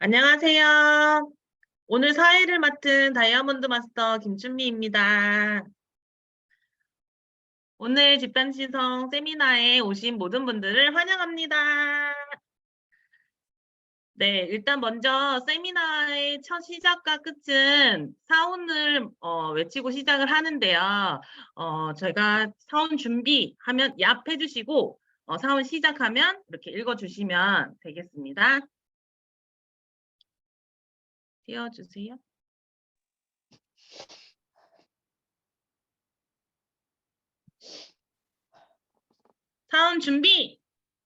안녕하세요. 오늘 사회를 맡은 다이아몬드 마스터 김춘미입니다. 오늘 집단시성 세미나에 오신 모든 분들을 환영합니다. 네, 일단 먼저 세미나의 첫 시작과 끝은 사운을 외치고 시작을 하는데요. 제가 사운 준비하면 얍 해주시고 사운 시작하면 이렇게 읽어주시면 되겠습니다. 띄워주세요. 사운 준비!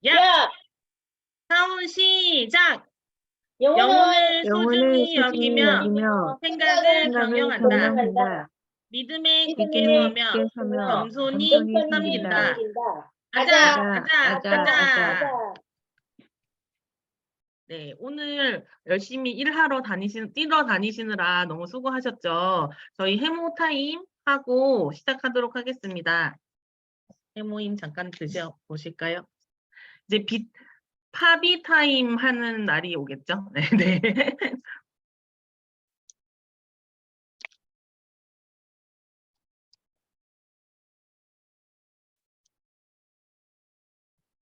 야! 사운 시작! 영혼을 소중히 여기며 생각을 경영한다. 믿음에 굳게 서며 겸손히 섬긴다. 아자. 네, 오늘 열심히 뛰러 다니시느라 너무 수고하셨죠. 저희 해모 타임 하고 시작하도록 하겠습니다. 해모임 잠깐 드셔보실까요? 이제 파비 타임 하는 날이 오겠죠? 네.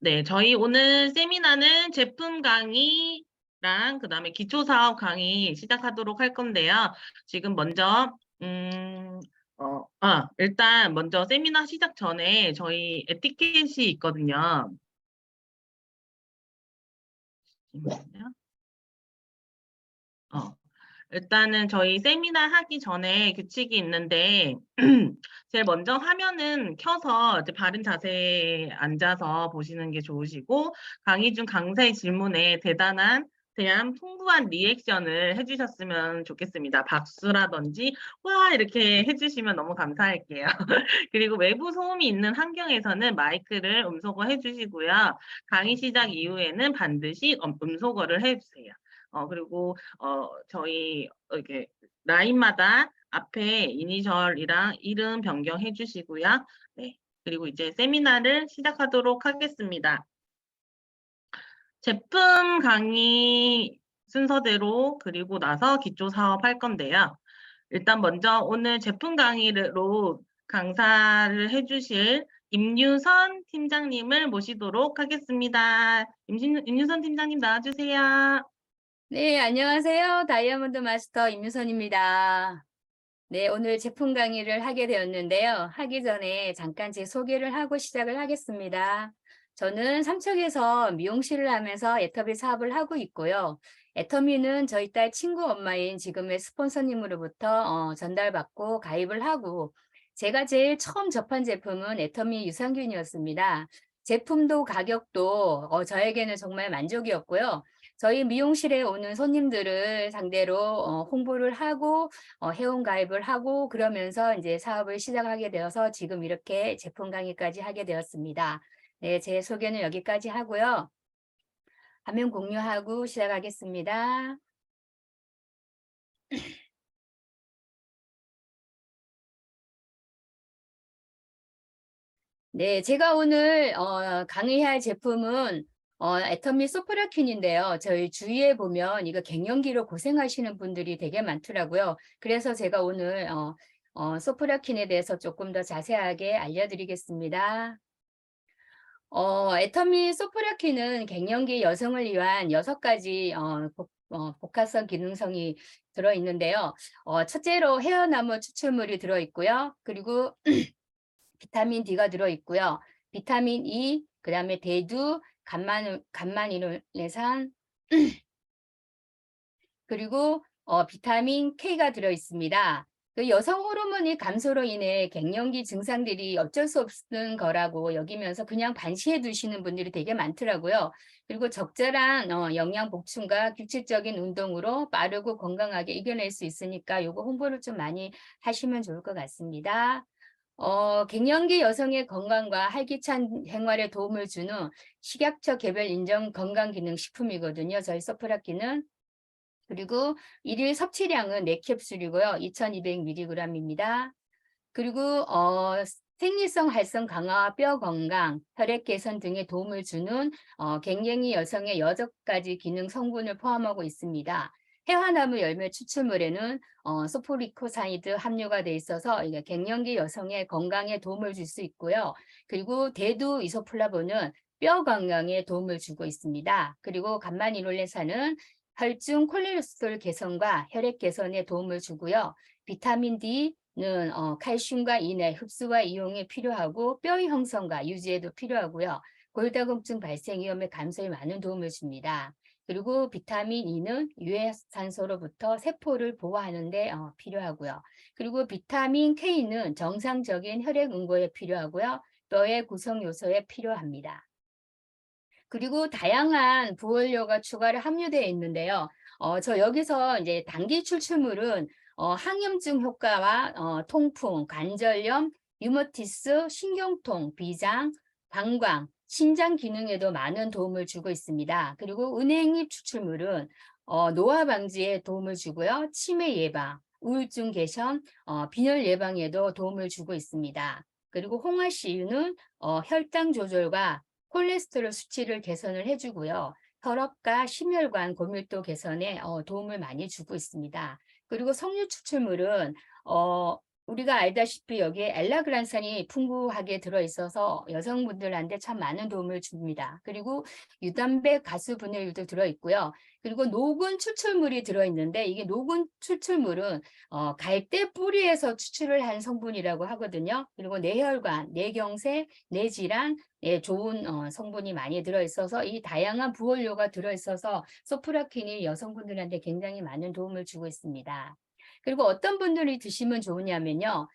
네, 저희 오늘 세미나는 제품 강의랑 그다음에 기초 사업 강의 시작하도록 할 건데요. 지금 먼저 일단 먼저 세미나 시작 전에 저희 에티켓이 있거든요. 잠시만요. 일단은 저희 세미나 하기 전에 규칙이 있는데 제일 먼저 화면은 켜서 이제 바른 자세에 앉아서 보시는 게 좋으시고 강의 중 강사의 질문에 대한 풍부한 리액션을 해주셨으면 좋겠습니다. 박수라든지 와 이렇게 해주시면 너무 감사할게요. 그리고 외부 소음이 있는 환경에서는 마이크를 음소거 해주시고요. 강의 시작 이후에는 반드시 음소거를 해주세요. 그리고 저희 이렇게 라인마다 앞에 이니셜이랑 이름 변경해 주시고요. 네. 그리고 이제 세미나를 시작하도록 하겠습니다. 제품 강의 순서대로 그리고 나서 기초 사업 할 건데요. 일단 먼저 오늘 제품 강의로 강사를 해주실 임유선 팀장님을 모시도록 하겠습니다. 임유선 팀장님 나와주세요. 네, 안녕하세요. 다이아몬드 마스터 임유선입니다. 네, 오늘 제품 강의를 하게 되었는데요. 하기 전에 잠깐 제 소개를 하고 시작을 하겠습니다. 저는 삼척에서 미용실을 하면서 애터미 사업을 하고 있고요. 애터미는 저희 딸 친구 엄마인 지금의 스폰서님으로부터 전달받고 가입을 하고 제가 제일 처음 접한 제품은 애터미 유산균이었습니다. 제품도 가격도 저에게는 정말 만족이었고요. 저희 미용실에 오는 손님들을 상대로 홍보를 하고 회원 가입을 하고 그러면서 이제 사업을 시작하게 되어서 지금 이렇게 제품 강의까지 하게 되었습니다. 네, 제 소개는 여기까지 하고요. 화면 공유하고 시작하겠습니다. 네, 제가 오늘 강의할 제품은 애터미 소프라퀸인데요. 저희 주위에 보면 이거 갱년기로 고생하시는 분들이 되게 많더라고요. 그래서 제가 오늘 소프라퀸에 대해서 조금 더 자세하게 알려드리겠습니다. 애터미 소프라퀸은 갱년기 여성을 위한 6가지 복합성 기능성이 들어있는데요. 첫째로 헤어나무 추출물이 들어있고요. 그리고 비타민 D가 들어있고요. 비타민 E, 그 다음에 대두, 감마니놀레산, 그리고 비타민 K가 들어있습니다. 그 여성 호르몬의 감소로 인해 갱년기 증상들이 어쩔 수 없는 거라고 여기면서 그냥 반시해 두시는 분들이 되게 많더라고요. 그리고 적절한 영양 복충과 규칙적인 운동으로 빠르고 건강하게 이겨낼 수 있으니까 요거 홍보를 좀 많이 하시면 좋을 것 같습니다. 갱년기 여성의 건강과 활기찬 생활에 도움을 주는 식약처 개별 인정 건강기능식품이거든요. 저희 소프라키는. 그리고 일일 섭취량은 4캡슐이고요. 2200mg입니다. 그리고 생리성 활성 강화와 뼈 건강, 혈액 개선 등에 도움을 주는 갱년기 여성의 6가지 기능 성분을 포함하고 있습니다. 해화나무 열매 추출물에는 소포리코사이드 함유가 돼 있어서 이게 갱년기 여성의 건강에 도움을 줄 수 있고요. 그리고 대두 이소플라본은 뼈 건강에 도움을 주고 있습니다. 그리고 감마니놀레산은 혈중 콜레스테롤 개선과 혈액 개선에 도움을 주고요. 비타민 D는 칼슘과 인의 흡수와 이용에 필요하고 뼈 형성과 유지에도 필요하고요. 골다공증 발생 위험의 감소에 많은 도움을 줍니다. 그리고 비타민 E는 유해산소로부터 세포를 보호하는 데 필요하고요. 그리고 비타민 K는 정상적인 혈액 응고에 필요하고요. 뼈의 구성 요소에 필요합니다. 그리고 다양한 부원료가 추가로 함유되어 있는데요. 저 여기서 이제 단기 추출물은 항염증 효과와 통풍, 관절염, 류머티스, 신경통, 비장, 방광, 신장 기능에도 많은 도움을 주고 있습니다. 그리고 은행잎 추출물은 노화 방지에 도움을 주고요. 치매 예방, 우울증 개선, 빈혈 예방에도 도움을 주고 있습니다. 그리고 홍화씨유는 혈당 조절과 콜레스테롤 수치를 개선을 해주고요. 혈압과 심혈관 고밀도 개선에 도움을 많이 주고 있습니다. 그리고 석류 추출물은 우리가 알다시피 여기에 엘라그란산이 풍부하게 들어있어서 여성분들한테 참 많은 도움을 줍니다. 그리고 유단백 가수분해율도 들어있고요. 그리고 녹은 추출물이 들어있는데 이게 녹은 추출물은 갈대 뿌리에서 추출을 한 성분이라고 하거든요. 그리고 뇌혈관, 뇌경색, 뇌질환, 좋은 성분이 많이 들어있어서 이 다양한 부원료가 들어있어서 소프라킨이 여성분들한테 굉장히 많은 도움을 주고 있습니다. 그리고 어떤 분들이 드시면 좋으냐면요.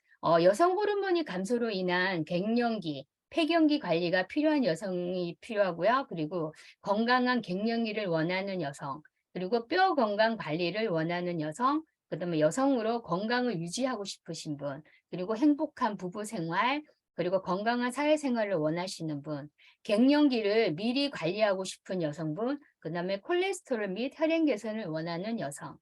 여성 호르몬이 감소로 인한 갱년기, 폐경기 관리가 필요한 여성이 필요하고요. 그리고 건강한 갱년기를 원하는 여성, 그리고 뼈 건강 관리를 원하는 여성, 그다음에 여성으로 건강을 유지하고 싶으신 분, 그리고 행복한 부부 생활, 그리고 건강한 사회생활을 원하시는 분, 갱년기를 미리 관리하고 싶은 여성분, 그다음에 콜레스테롤 및 혈행 개선을 원하는 여성,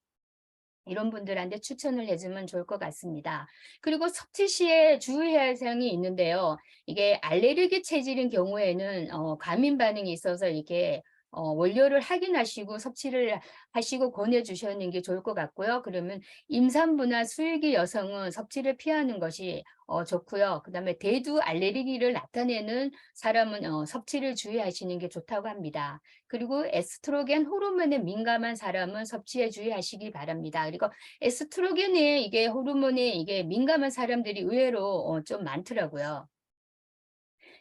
이런 분들한테 추천을 해주면 좋을 것 같습니다. 그리고 섭취 시에 주의해야 할 사항이 있는데요. 이게 알레르기 체질인 경우에는 과민 반응이 있어서 이게 원료를 확인하시고 섭취를 하시고 권해주시는 게 좋을 것 같고요. 그러면 임산부나 수유기 여성은 섭취를 피하는 것이 좋고요. 그다음에 대두 알레르기를 나타내는 사람은 섭취를 주의하시는 게 좋다고 합니다. 그리고 에스트로겐 호르몬에 민감한 사람은 섭취에 주의하시기 바랍니다. 그리고 에스트로겐에 이게 호르몬에 이게 민감한 사람들이 의외로 좀 많더라고요.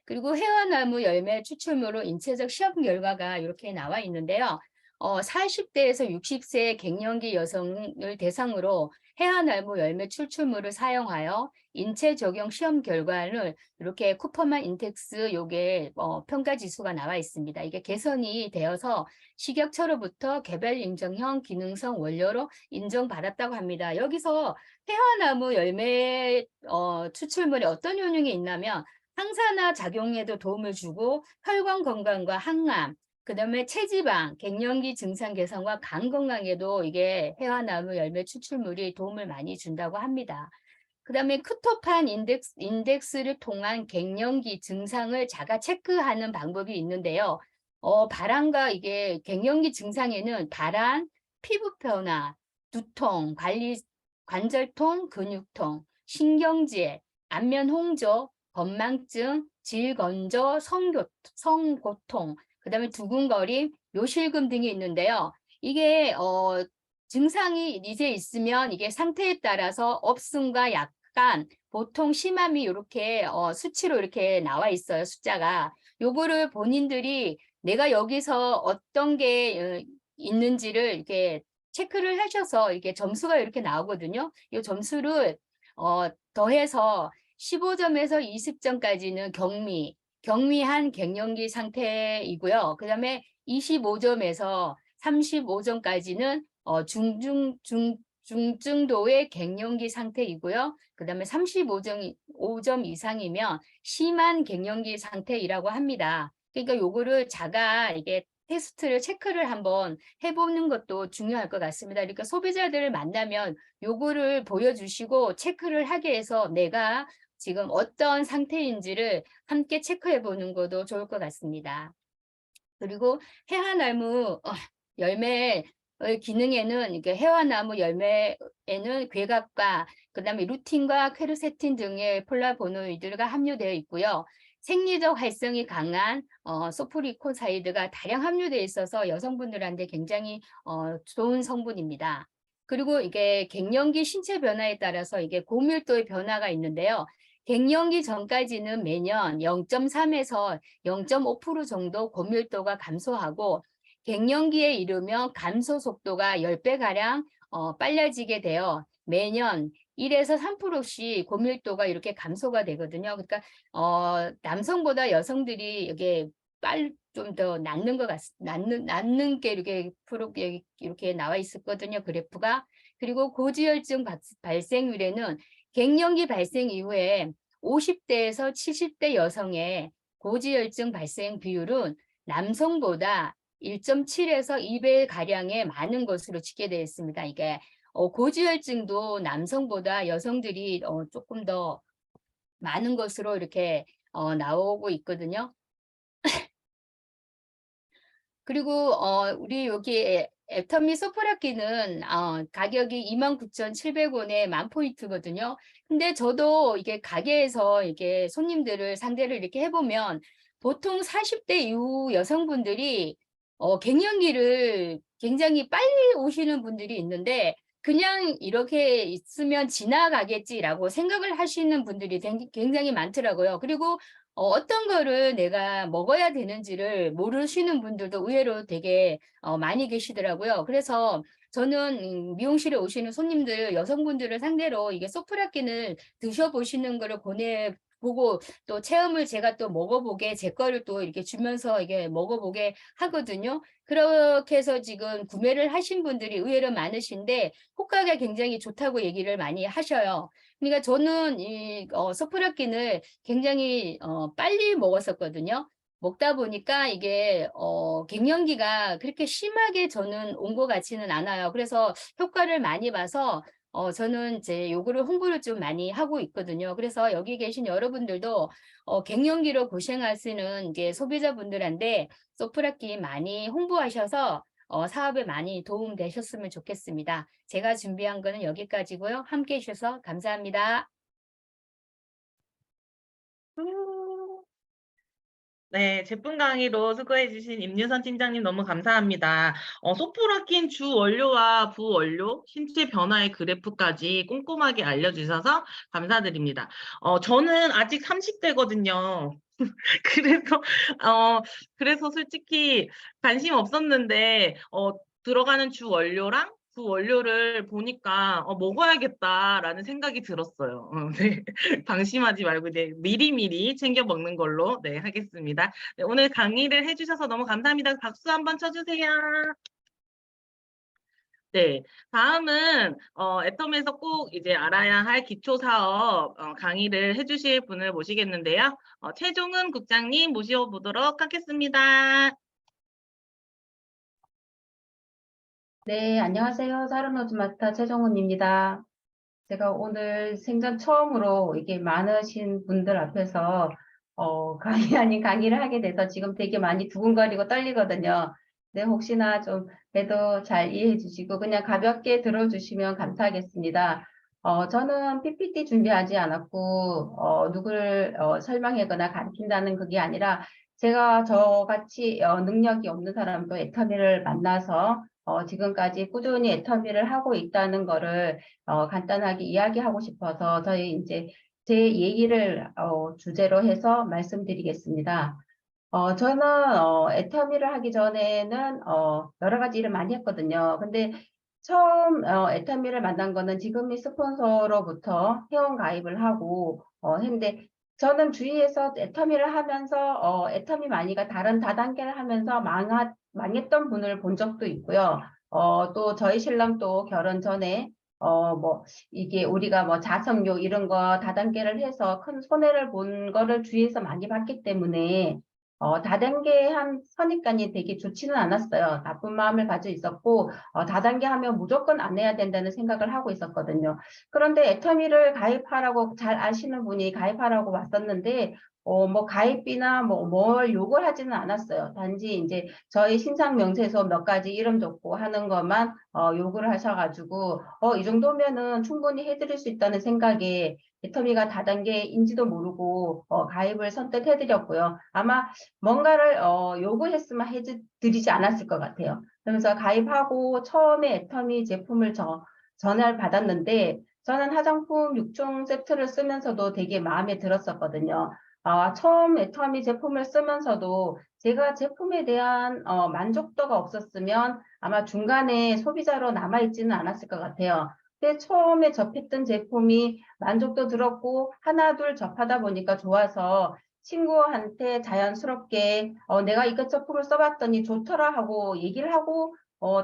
그리고 해화나무 열매 추출물로 인체적 시험 결과가 이렇게 나와 있는데요. 40대에서 60세 갱년기 여성을 대상으로 해화나무 열매 추출물을 사용하여 인체 적용 시험 결과를 이렇게 쿠퍼만 인덱스 요게 평가 지수가 나와 있습니다. 이게 개선이 되어서 식약처로부터 개별 인정형 기능성 원료로 인정받았다고 합니다. 여기서 해화나무 열매 추출물이 어떤 효능이 있냐면 항산화 작용에도 도움을 주고 혈관 건강과 항암, 그다음에 체지방, 갱년기 증상 개선과 간 건강에도 이게 해화나무 열매 추출물이 도움을 많이 준다고 합니다. 그다음에 크토판 인덱스를 통한 갱년기 증상을 자가 체크하는 방법이 있는데요. 발한과 이게 갱년기 증상에는 발한, 피부 변화, 두통, 관절통, 근육통, 신경질, 안면 홍조, 건망증, 질건조, 성고통, 그다음에 두근거림, 요실금 등이 있는데요. 이게 증상이 이제 있으면 이게 상태에 따라서 없음과 약간, 보통 심함이 이렇게 수치로 이렇게 나와 있어요. 숫자가. 요거를 본인들이 내가 여기서 어떤 게 있는지를 이렇게 체크를 하셔서 이게 점수가 이렇게 나오거든요. 이 점수를 더해서 15점에서 20점까지는 경미한 갱년기 상태이고요. 그 다음에 25점에서 35점까지는 중증도의 갱년기 상태이고요. 그 다음에 35점 이상이면 심한 갱년기 상태이라고 합니다. 그러니까 요거를 자가 이게 테스트를 체크를 한번 해보는 것도 중요할 것 같습니다. 그러니까 소비자들을 만나면 요거를 보여주시고 체크를 하게 해서 내가 지금 어떤 상태인지를 함께 체크해 보는 것도 좋을 것 같습니다. 그리고 해화나무 열매의 기능에는 이게 해화나무 열매에는 괴각과 그다음에 루틴과 퀘르세틴 등의 플라보노이드가 함유되어 있고요. 생리적 활성이 강한 소프리코사이드가 다량 함유되어 있어서 여성분들한테 굉장히 좋은 성분입니다. 그리고 이게 갱년기 신체 변화에 따라서 이게 고밀도의 변화가 있는데요. 갱년기 전까지는 매년 0.3에서 0.5% 정도 고밀도가 감소하고 갱년기에 이르면 감소 속도가 10배가량 빨라지게 되어 매년 1에서 3%씩 고밀도가 이렇게 감소가 되거든요. 그러니까 남성보다 여성들이 이게 좀 더 낫는 것 낫는 게 이렇게 이렇게 나와 있었거든요. 그래프가. 그리고 고지혈증 발생률에는 갱년기 발생 이후에 50대에서 70대 여성의 고지혈증 발생 비율은 남성보다 1.7에서 2배 가량의 많은 것으로 집계되어 있습니다. 이게 고지혈증도 남성보다 여성들이 조금 더 많은 것으로 이렇게 나오고 있거든요. 그리고 우리 여기 애터미 소프라키는 가격이 29,700원에 10,000포인트거든요. 근데 저도 이게 가게에서 이게 손님들을 상대를 이렇게 해보면 보통 40대 이후 여성분들이 갱년기를 굉장히 빨리 오시는 분들이 있는데 그냥 이렇게 있으면 지나가겠지라고 생각을 하시는 분들이 굉장히 많더라고요. 그리고 어떤 거를 내가 먹어야 되는지를 모르시는 분들도 의외로 되게 많이 계시더라고요. 그래서 저는 미용실에 오시는 손님들, 여성분들을 상대로 이게 소프라킨을 드셔보시는 거를 보고 또 체험을 제가 또 먹어보게 제 거를 또 이렇게 주면서 이게 먹어보게 하거든요. 그렇게 해서 지금 구매를 하신 분들이 의외로 많으신데 효과가 굉장히 좋다고 얘기를 많이 하셔요. 그러니까 저는 이 소프라킨을 굉장히 빨리 먹었었거든요. 먹다 보니까 이게 갱년기가 그렇게 심하게 저는 온 것 같지는 않아요. 그래서 효과를 많이 봐서 저는 이제 요거를 홍보를 좀 많이 하고 있거든요. 그래서 여기 계신 여러분들도 갱년기로 고생하시는 이제 소비자분들한테 소프라킨 많이 홍보하셔서 사업에 많이 도움 되셨으면 좋겠습니다. 제가 준비한 거는 여기까지고요. 함께 해주셔서 감사합니다. 음. 네, 제품 강의로 수고해주신 임유선 팀장님 너무 감사합니다. 소프라킨 주 원료와 부원료, 신체 변화의 그래프까지 꼼꼼하게 알려주셔서 감사드립니다. 저는 아직 30대거든요. 그래서, 그래서 솔직히 관심 없었는데, 들어가는 주 원료랑 부원료를 보니까 먹어야겠다라는 생각이 들었어요. 네. 방심하지 말고 네, 미리미리 챙겨 먹는 걸로 네, 하겠습니다. 네, 오늘 강의를 해주셔서 너무 감사합니다. 박수 한번 쳐주세요. 네, 다음은 애텀에서 꼭 이제 알아야 할 기초 사업 강의를 해주실 분을 모시겠는데요. 최종은 국장님 모셔보도록 하겠습니다. 네, 안녕하세요. 사르노즈 마스터 최정훈입니다. 제가 오늘 생전 처음으로 이게 많으신 분들 앞에서 강의 아닌 강의를 하게 돼서 지금 되게 많이 두근거리고 떨리거든요. 네, 혹시나 좀 그래도 잘 이해해 주시고 그냥 가볍게 들어주시면 감사하겠습니다. 저는 PPT 준비하지 않았고 누구를 설명하거나 가르친다는 그게 아니라 제가 저같이 능력이 없는 사람도 애터미를 만나서 지금까지 꾸준히 애터미를 하고 있다는 거를 간단하게 이야기하고 싶어서 저희 이제 제 얘기를 주제로 해서 말씀드리겠습니다. 저는 애터미를 하기 전에는 여러 가지 일을 많이 했거든요. 근데 처음 애터미를 만난 거는 지금의 스폰서로부터 회원 가입을 하고 했는데 저는 주위에서 애터미를 하면서 애터미 많이가 다른 다단계를 하면서 망했던 분을 본 적도 있고요. 또 저희 신랑 또 결혼 전에 뭐 이게 우리가 뭐 자석료 이런 거 다단계를 해서 큰 손해를 본 거를 주위에서 많이 봤기 때문에 다단계한 선입관이 되게 좋지는 않았어요. 나쁜 마음을 가지고 있었고, 다단계 하면 무조건 안 해야 된다는 생각을 하고 있었거든요. 그런데 애터미를 가입하라고 잘 아시는 분이 가입하라고 왔었는데, 뭐 가입비나 뭘 요구를 하지는 않았어요. 단지 이제 저희 신상 명세서 몇 가지 이름 적고 하는 것만 요구를 하셔가지고, 이 정도면은 충분히 해드릴 수 있다는 생각에 애터미가 다단계인지도 모르고 가입을 선뜻 해드렸고요. 아마 뭔가를 요구했으면 해드리지 않았을 것 같아요. 그러면서 가입하고 처음에 애터미 제품을 전화를 받았는데 저는 화장품 6종 세트를 쓰면서도 되게 마음에 들었었거든요. 처음 애터미 제품을 쓰면서도 제가 제품에 대한 만족도가 없었으면 아마 중간에 소비자로 남아있지는 않았을 것 같아요. 근데 처음에 접했던 제품이 만족도 들었고 하나 둘 접하다 보니까 좋아서 친구한테 자연스럽게 내가 이것 제품을 써봤더니 좋더라 하고 얘기를 하고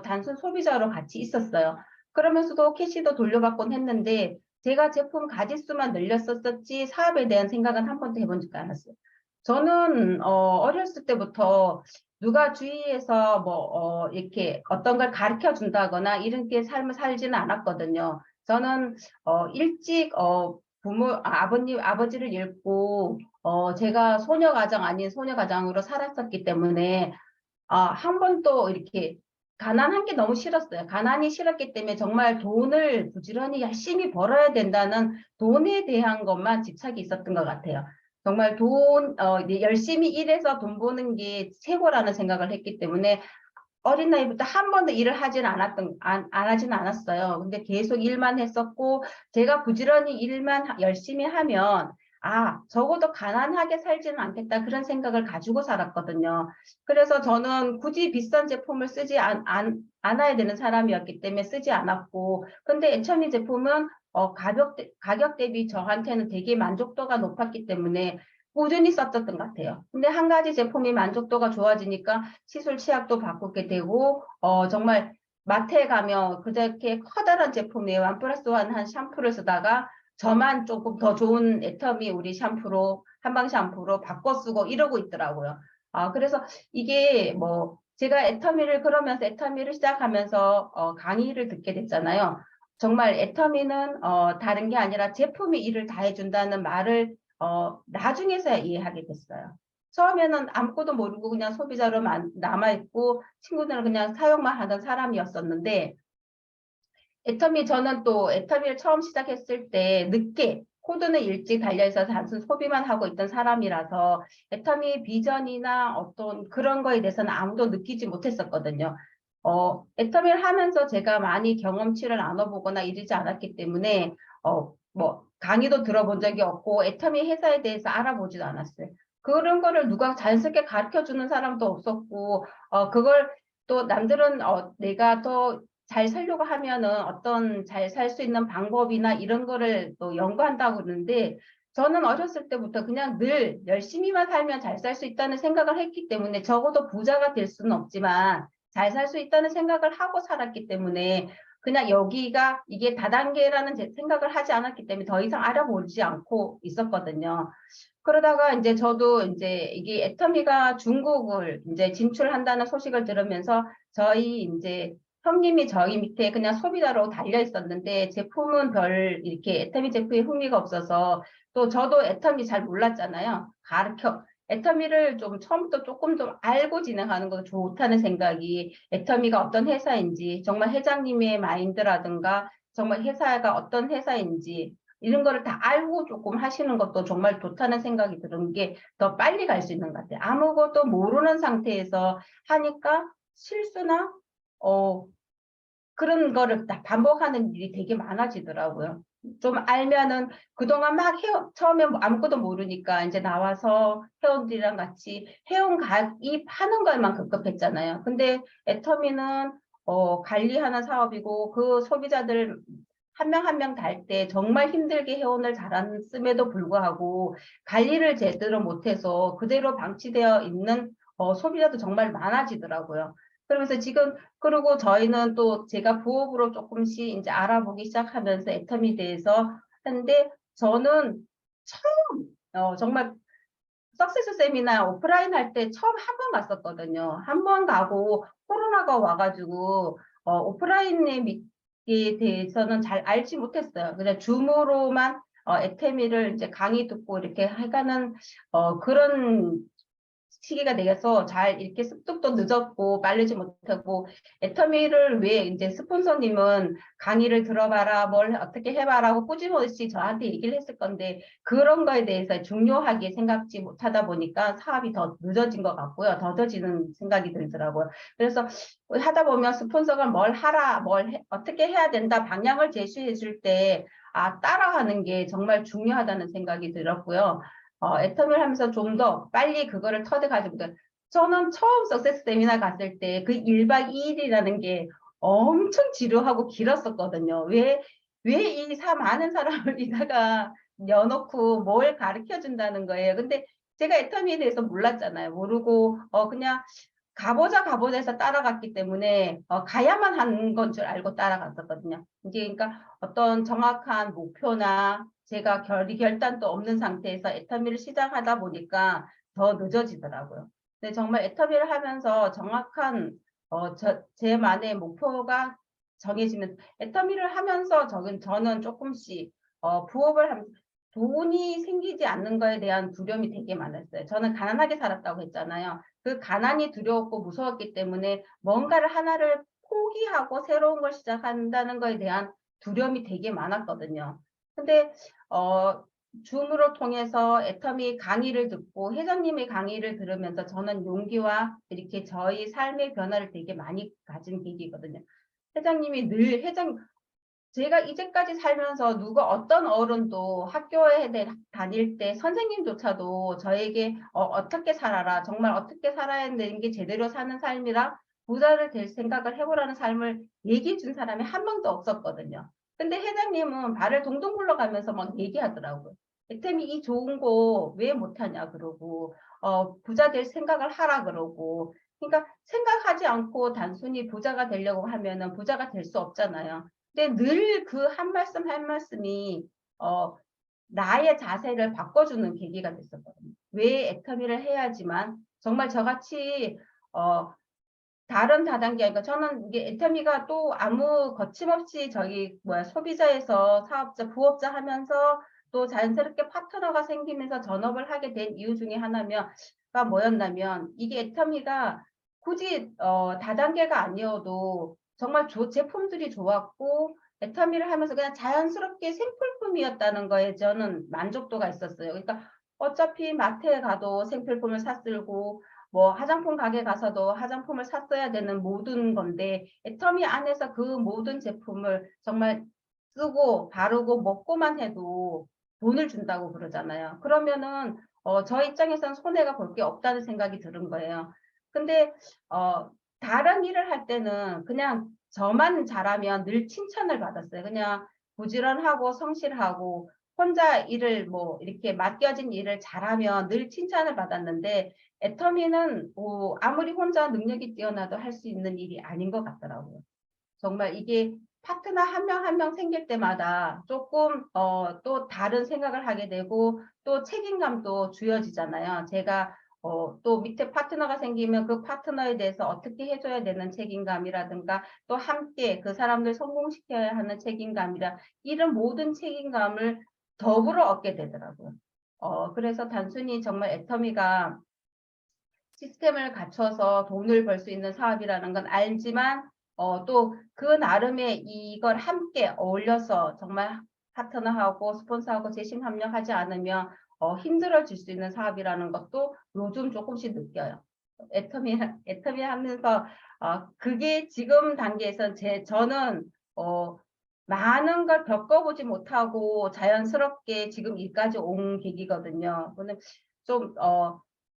단순 소비자로 같이 있었어요. 그러면서도 캐시도 돌려받곤 했는데 제가 제품 가짓수만 늘렸었지 사업에 대한 생각은 한 번도 해본 적 않았어요. 저는 어렸을 때부터 누가 주위에서 이렇게 어떤 걸 가르쳐 준다거나 이런 게 삶을 살지는 않았거든요. 저는 일찍 아버님 아버지를 잃고 제가 소녀 가정 아닌 소녀 가정으로 살았었기 때문에 한 번도 이렇게 가난한 게 너무 싫었어요. 가난이 싫었기 때문에 정말 돈을 부지런히 열심히 벌어야 된다는 돈에 대한 것만 집착이 있었던 것 같아요. 정말 이제 열심히 일해서 돈 버는 게 최고라는 생각을 했기 때문에 어린 나이부터 한 번도 일을 안 하지는 않았어요. 근데 계속 일만 했었고, 제가 부지런히 일만 열심히 하면, 적어도 가난하게 살지는 않겠다. 그런 생각을 가지고 살았거든요. 그래서 저는 굳이 비싼 제품을 쓰지 않아야 되는 사람이었기 때문에 쓰지 않았고, 근데 애처미 제품은 가격 대비 저한테는 되게 만족도가 높았기 때문에 꾸준히 썼었던 것 같아요. 근데 한 가지 제품이 만족도가 좋아지니까 시술 치약도 바꾸게 되고, 정말 마트에 가면 그저께 커다란 제품이에요. 1+1 한 샴푸를 쓰다가 저만 조금 더 좋은 애터미 우리 샴푸로, 한방 샴푸로 바꿔 쓰고 이러고 있더라고요. 그래서 이게 제가 그러면서 애터미를 시작하면서 강의를 듣게 됐잖아요. 정말 애터미는 다른 게 아니라 제품이 일을 다 해준다는 말을 나중에서야 이해하게 됐어요. 처음에는 아무것도 모르고 그냥 소비자로 남아있고 친구들은 그냥 사용만 하던 사람이었었는데 저는 또 애터미를 처음 시작했을 때 늦게 코드는 일찍 달려있어서 단순 소비만 하고 있던 사람이라서 애터미 비전이나 어떤 그런 거에 대해서는 아무도 느끼지 못했었거든요. 애터미를 하면서 제가 많이 경험치를 나눠보거나 이러지 않았기 때문에 강의도 들어본 적이 없고 애터미 회사에 대해서 알아보지도 않았어요. 그런 거를 누가 자연스럽게 가르쳐 주는 사람도 없었고 그걸 또 남들은 내가 더 잘 살려고 하면은 어떤 잘 살 수 있는 방법이나 이런 거를 또 연구한다고 그러는데 저는 어렸을 때부터 그냥 늘 열심히만 살면 잘 살 수 있다는 생각을 했기 때문에 적어도 부자가 될 수는 없지만 잘 살 수 있다는 생각을 하고 살았기 때문에 그냥 여기가 이게 다단계라는 생각을 하지 않았기 때문에 더 이상 알아보지 않고 있었거든요. 그러다가 이제 저도 이제 이게 애터미가 중국을 이제 진출한다는 소식을 들으면서 저희 이제 형님이 저희 밑에 그냥 소비자로 달려 있었는데 제품은 이렇게 애터미 제품에 흥미가 없어서 또 저도 애터미 잘 몰랐잖아요. 애터미를 좀 처음부터 조금 좀 알고 진행하는 것도 좋다는 생각이 애터미가 어떤 회사인지 정말 회장님의 마인드라든가 정말 회사가 어떤 회사인지 이런 거를 다 알고 조금 하시는 것도 정말 좋다는 생각이 드는 게 더 빨리 갈 수 있는 것 같아요. 아무것도 모르는 상태에서 하니까 실수나 그런 거를 다 반복하는 일이 되게 많아지더라고요. 좀 알면은 그동안 처음에 아무것도 모르니까 이제 나와서 회원들이랑 같이 회원 가입하는 것만 급급했잖아요. 근데 애터미는 관리하는 사업이고 그 소비자들 한 명 한 명 달 때 정말 힘들게 회원을 달았음에도 불구하고 관리를 제대로 못해서 그대로 방치되어 있는 소비자도 정말 많아지더라고요. 그러면서 그리고 저희는 또 제가 부업으로 조금씩 이제 알아보기 시작하면서 애터미 대해서 하는데 저는 처음 정말 석세스 세미나 오프라인 할 때 처음 한 번 갔었거든요. 한 번 가고 코로나가 와가지고 오프라인에 대해서는 잘 알지 못했어요. 그냥 줌으로만 에테미를 이제 강의 듣고 이렇게 해가는 그런 시기가 되어서 잘 이렇게 습득도 늦었고 빠르지 못하고 애터미를 왜 이제 스폰서님은 강의를 들어봐라 뭘 어떻게 해봐라고 꾸준히 저한테 얘기를 했을 건데 그런 거에 대해서 중요하게 생각지 못하다 보니까 사업이 더 늦어진 것 같고요. 더뎌지는 생각이 들더라고요. 그래서 하다 보면 스폰서가 뭘 하라 어떻게 해야 된다 방향을 제시해 줄 때 따라가는 게 정말 중요하다는 생각이 들었고요. 애터미를 하면서 좀 더 빨리 그거를 터득하지. 저는 처음 석세스 세미나 갔을 때 그 1박 2일이라는 게 엄청 지루하고 길었었거든요. 왜 이 많은 사람을 이다가 넣어놓고 뭘 가르쳐 준다는 거예요. 근데 제가 애터미에 대해서 몰랐잖아요. 모르고 그냥 가보자 해서 따라갔기 때문에 가야만 하는 건 줄 알고 따라갔었거든요. 이게 그러니까 어떤 정확한 목표나 제가 결단도 없는 상태에서 애터미를 시작하다 보니까 더 늦어지더라고요. 근데 정말 애터미를 하면서 정확한 제만의 목표가 정해지면 애터미를 하면서 저는 조금씩 부업을 하면서 돈이 생기지 않는 거에 대한 두려움이 되게 많았어요. 저는 가난하게 살았다고 했잖아요. 그 가난이 두려웠고 무서웠기 때문에 뭔가를 하나를 포기하고 새로운 걸 시작한다는 거에 대한 두려움이 되게 많았거든요. 근데 줌으로 통해서 애터미 강의를 듣고 회장님의 강의를 들으면서 저는 용기와 이렇게 저희 삶의 변화를 되게 많이 가진 계기거든요. 회장님이 늘 제가 이제까지 살면서 누가 어떤 어른도 학교에 다닐 때 선생님조차도 저에게 어떻게 살아라 정말 어떻게 살아야 되는 게 제대로 사는 삶이라 부자를 될 생각을 해보라는 삶을 얘기해 준 사람이 한 명도 없었거든요. 근데 회장님은 발을 동동 굴러가면서 막 얘기하더라고요. 애템이 이 좋은 거 왜 못하냐 그러고 부자 될 생각을 하라 그러고 그러니까 생각하지 않고 단순히 부자가 되려고 하면은 부자가 될 수 없잖아요. 근데 늘 그 한 말씀이 나의 자세를 바꿔주는 계기가 됐었거든요. 왜 애터미를 해야지만 정말 저같이 다른 다단계 그러니까 저는 이게 애터미가 또 아무 거침없이 저기 소비자에서 사업자, 부업자 하면서 또 자연스럽게 파트너가 생기면서 전업을 하게 된 이유 중에 하나가 뭐였냐면 이게 애터미가 굳이 다단계가 아니어도 정말 제품들이 좋았고 애터미를 하면서 그냥 자연스럽게 생필품이었다는 거에 저는 만족도가 있었어요. 그러니까 어차피 마트에 가도 생필품을 샀을고 뭐 화장품 가게 가서도 화장품을 샀어야 되는 모든 건데 애터미 안에서 그 모든 제품을 정말 쓰고 바르고 먹고만 해도 돈을 준다고 그러잖아요. 그러면은 저 입장에서는 손해가 볼 게 없다는 생각이 드는 거예요. 근데 다른 일을 할 때는 그냥 저만 잘하면 늘 칭찬을 받았어요. 그냥 부지런하고 성실하고 혼자 일을 뭐 이렇게 맡겨진 일을 잘하면 늘 칭찬을 받았는데 애터미는 아무리 혼자 능력이 뛰어나도 할 수 있는 일이 아닌 것 같더라고요. 정말 이게 파트너 한 명 한 명 생길 때마다 조금 또 다른 생각을 하게 되고 또 책임감도 주어지잖아요. 제가 또 밑에 파트너가 생기면 그 파트너에 대해서 어떻게 해줘야 되는 책임감이라든가 또 함께 그 사람들 성공시켜야 하는 책임감이라 이런 모든 책임감을 더불어 얻게 되더라고요. 그래서 단순히 정말 애터미가 시스템을 갖춰서 돈을 벌 수 있는 사업이라는 건 알지만 또 그 나름의 이걸 함께 어울려서 정말 파트너하고 스폰서하고 재심 협력하지 않으면 힘들어질 수 있는 사업이라는 것도 요즘 조금씩 느껴요. 애터미 하면서 그게 지금 단계에서 저는 많은 걸 겪어보지 못하고 자연스럽게 지금 여기까지 온 계기거든요. 근데 좀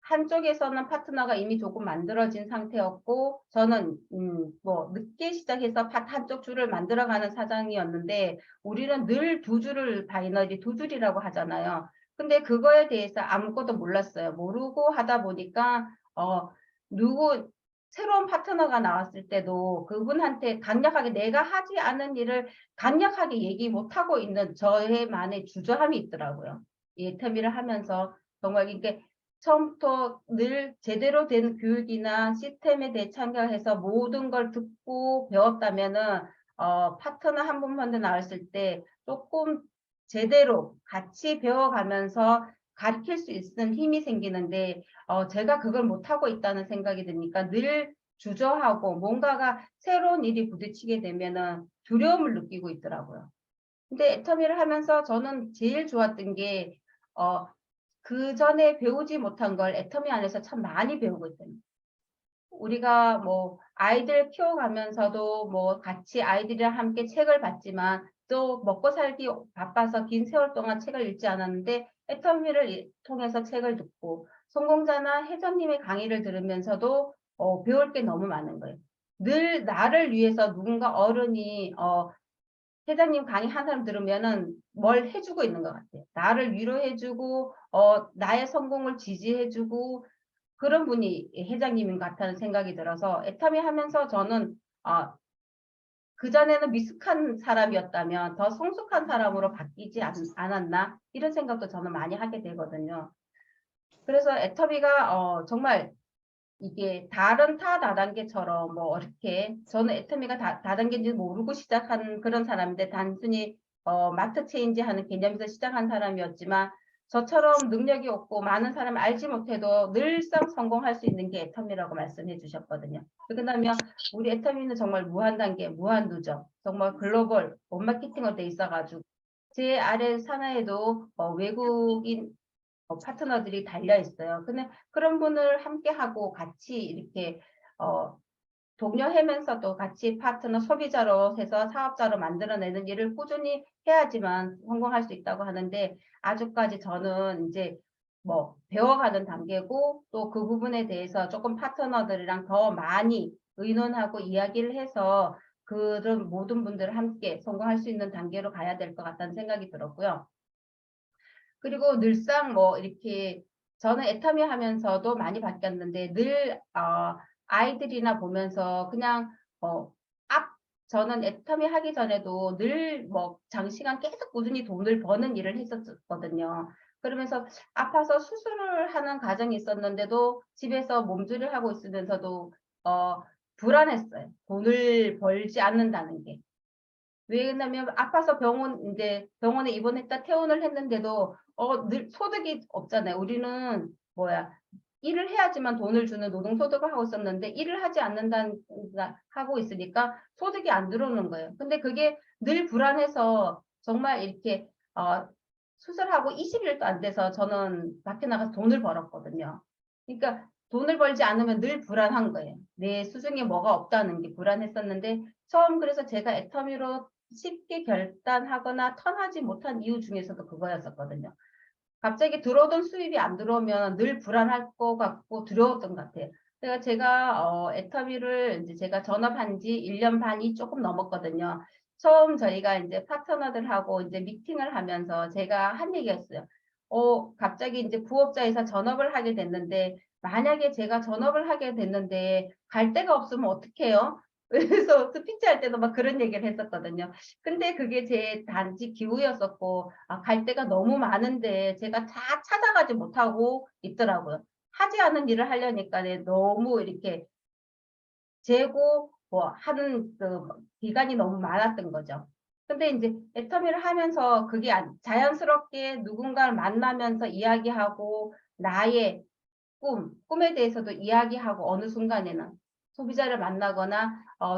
한쪽에서는 파트너가 이미 조금 만들어진 상태였고 저는 뭐 늦게 시작해서 한쪽 줄을 만들어가는 사장이었는데 우리는 늘 두 줄을 바이너리 두 줄이라고 하잖아요. 근데 그거에 대해서 아무것도 몰랐어요. 모르고 하다 보니까 새로운 파트너가 나왔을 때도 그분한테 강력하게 내가 하지 않은 일을 강력하게 얘기 못하고 있는 저의만의 주저함이 있더라고요. 이 애터미를 하면서 정말 이게 처음부터 늘 제대로 된 교육이나 시스템에 대해 참가해서 모든 걸 듣고 배웠다면은 파트너 한 분만 더 나왔을 때 조금 제대로 같이 배워가면서 가르칠 수 있는 힘이 생기는데 제가 그걸 못하고 있다는 생각이 드니까 늘 주저하고 뭔가가 새로운 일이 부딪히게 되면은 두려움을 느끼고 있더라고요. 근데 애터미를 하면서 저는 제일 좋았던 게 그전에 배우지 못한 걸 애터미 안에서 참 많이 배우고 있어요. 우리가 뭐 아이들 키워가면서도 뭐 같이 아이들이랑 함께 책을 봤지만 또 먹고 살기 바빠서 긴 세월 동안 책을 읽지 않았는데 애터미를 통해서 책을 듣고 성공자나 회장님의 강의를 들으면서도 배울 게 너무 많은 거예요. 늘 나를 위해서 누군가 어른이 회장님 강의 한 사람 들으면은 뭘 해주고 있는 것 같아요. 나를 위로해주고 나의 성공을 지지해주고 그런 분이 회장님인 것 같다는 생각이 들어서 애터미 하면서 저는 그전에는 미숙한 사람이었다면 더 성숙한 사람으로 바뀌지 않았나 이런 생각도 저는 많이 하게 되거든요. 그래서 애터미가 정말 이게 다른 타 다단계처럼 뭐 이렇게 저는 애터미가 다단계인지 모르고 시작한 그런 사람인데 단순히 마트 체인지 하는 개념에서 시작한 사람이었지만 저처럼 능력이 없고 많은 사람이 알지 못해도 늘상 성공할 수 있는 게 애터미라고 말씀해 주셨거든요. 그다음에 우리 애터미는 정말 무한단계, 무한누적, 정말 글로벌 원마케팅으로 돼 있어가지고 제 아래 산하에도 외국인 파트너들이 달려 있어요. 근데 그런 분을 함께 하고 같이 이렇게 동료하면서도 같이 파트너 소비자로 해서 사업자로 만들어내는 일을 꾸준히 해야지만 성공할 수 있다고 하는데 아직까지 저는 이제 뭐 배워가는 단계고 또 그 부분에 대해서 조금 파트너들이랑 더 많이 의논하고 이야기를 해서 그런 모든 분들을 함께 성공할 수 있는 단계로 가야 될 것 같다는 생각이 들었고요. 그리고 늘상 뭐 이렇게 저는 애터미 하면서도 많이 바뀌었는데 늘 아이들이나 보면서 그냥 어 앞 저는 애터미 하기 전에도 늘 뭐 장시간 계속 꾸준히 돈을 버는 일을 했었거든요. 그러면서 아파서 수술을 하는 과정이 있었는데도 집에서 몸조리를 하고 있으면서도 불안했어요. 돈을 벌지 않는다는 게. 왜냐면 아파서 병원에 입원했다 퇴원을 했는데도 늘 소득이 없잖아요. 우리는 뭐야 일을 해야지만 돈을 주는 노동소득을 하고 있었는데 일을 하지 않는다는 하고 있으니까 소득이 안 들어오는 거예요. 근데 그게 늘 불안해서 정말 이렇게 수술하고 20일도 안 돼서 저는 밖에 나가서 돈을 벌었거든요. 그러니까 돈을 벌지 않으면 늘 불안한 거예요. 내 수중에 뭐가 없다는 게 불안했었는데 처음 그래서 제가 애터미로 쉽게 결단하거나 턴하지 못한 이유 중에서도 그거였었거든요. 갑자기 들어오던 수입이 안 들어오면 늘 불안할 것 같고 두려웠던 것 같아요. 그래서 제가 애터미를 이제 제가 전업한 지 1년 반이 조금 넘었거든요. 처음 저희가 이제 파트너들하고 이제 미팅을 하면서 제가 한 얘기였어요. 갑자기 이제 부업자에서 전업을 하게 됐는데 만약에 제가 전업을 하게 됐는데 갈 데가 없으면 어떡해요? 그래서 스피치할 때도 막 그런 얘기를 했었거든요. 근데 그게 제 단지 기우였었고 갈 데가 너무 많은데 제가 다 찾아가지 못하고 있더라고요. 하지 않은 일을 하려니까 너무 이렇게 재고 뭐 하는 그 기간이 너무 많았던 거죠. 근데 인제 애터미를 하면서 그게 자연스럽게 누군가를 만나면서 이야기하고 나의 꿈에 대해서도 이야기하고 어느 순간에는 소비자를 만나거나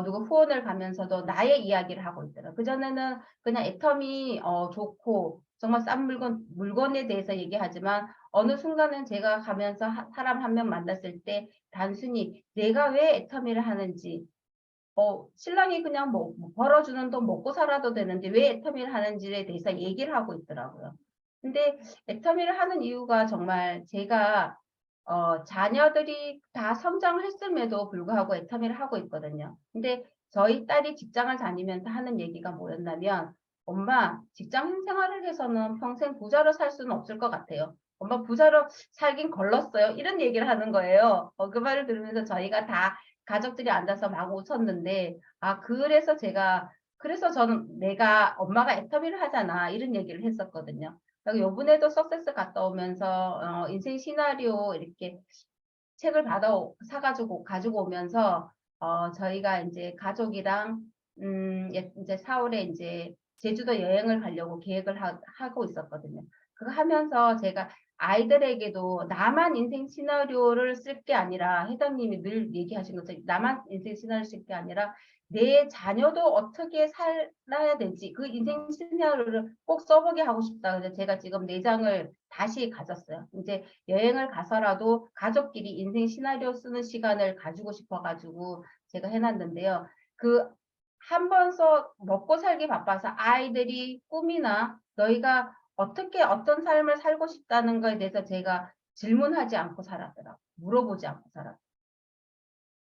누구 후원을 가면서도 나의 이야기를 하고 있더라고요. 그전에는 그냥 애터미 좋고 정말 싼 물건에 대해서 얘기하지만 어느 순간은 제가 가면서 사람 한 명 만났을 때 단순히 내가 왜 애터미를 하는지 신랑이 그냥 뭐 벌어주는 돈 먹고 살아도 되는데 왜 애터미를 하는지에 대해서 얘기를 하고 있더라고요. 근데 애터미를 하는 이유가 정말 제가 자녀들이 다 성장을 했음에도 불구하고 애터미를 하고 있거든요. 근데 저희 딸이 직장을 다니면서 하는 얘기가 뭐였냐면 "엄마 직장 생활을 해서는 평생 부자로 살 수는 없을 것 같아요. 엄마 부자로 살긴 걸렀어요." 이런 얘기를 하는 거예요. 그 말을 들으면서 저희가 다 가족들이 앉아서 막 웃었는데 그래서 저는 "내가 엄마가 애터미를 하잖아." 이런 얘기를 했었거든요. 요번에도 석세스 갔다 오면서 인생 시나리오 이렇게 책을 사가지고 가지고 오면서 저희가 이제 가족이랑 이제 4월에 이제 제주도 여행을 가려고 계획을 하고 있었거든요. 그거 하면서 제가 아이들에게도 나만 인생 시나리오를 쓸 게 아니라 회장님이 늘 얘기하신 것처럼 나만 인생 시나리오 쓸 게 아니라 내 자녀도 어떻게 살아야 될지 그 인생 시나리오를 꼭 써보게 하고 싶다. 그래서 제가 지금 4장을 다시 가졌어요. 이제 여행을 가서라도 가족끼리 인생 시나리오 쓰는 시간을 가지고 싶어가지고 제가 해놨는데요. 그 한 번 써 먹고 살기 바빠서 아이들이 꿈이나 너희가 어떻게 어떤 삶을 살고 싶다는 거에 대해서 제가 질문하지 않고 살았더라고요. 물어보지 않고 살았어요.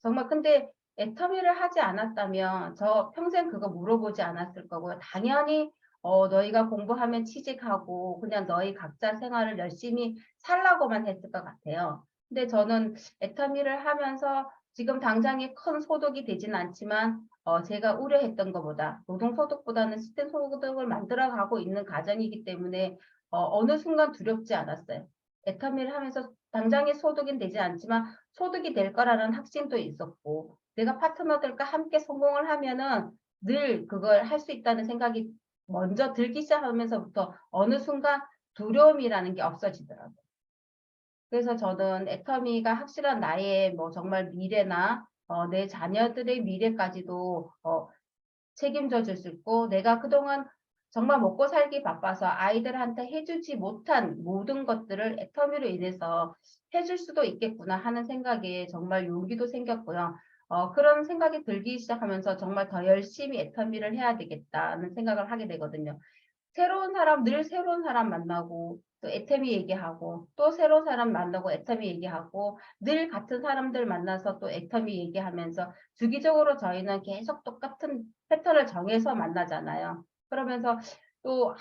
정말 근데 애터미를 하지 않았다면 저 평생 그거 물어보지 않았을 거고요. 당연히 너희가 공부하면 취직하고 그냥 너희 각자 생활을 열심히 살라고만 했을 것 같아요. 근데 저는 애터미를 하면서 지금 당장에 큰 소득이 되진 않지만 제가 우려했던 것보다 노동소득보다는 시스템 소득을 만들어가고 있는 가정이기 때문에 어느 순간 두렵지 않았어요. 애터미를 하면서 당장의 소득은 되지 않지만 소득이 될 거라는 확신도 있었고 내가 파트너들과 함께 성공을 하면은 늘 그걸 할 수 있다는 생각이 먼저 들기 시작하면서부터 어느 순간 두려움이라는 게 없어지더라고요. 그래서 저는 애터미가 확실한 나의 뭐 정말 미래나 내 자녀들의 미래까지도 책임져 줄 수 있고 내가 그동안 정말 먹고 살기 바빠서 아이들한테 해주지 못한 모든 것들을 애터미로 인해서 해줄 수도 있겠구나 하는 생각에 정말 용기도 생겼고요. 그런 생각이 들기 시작하면서 정말 더 열심히 애터미를 해야 되겠다는 생각을 하게 되거든요. 늘 새로운 사람 만나고 또 애터미 얘기하고 또 새로운 사람 만나고 애터미 얘기하고 늘 같은 사람들 만나서 또 애터미 얘기하면서 주기적으로 저희는 계속 똑같은 패턴을 정해서 만나잖아요. 그러면서 또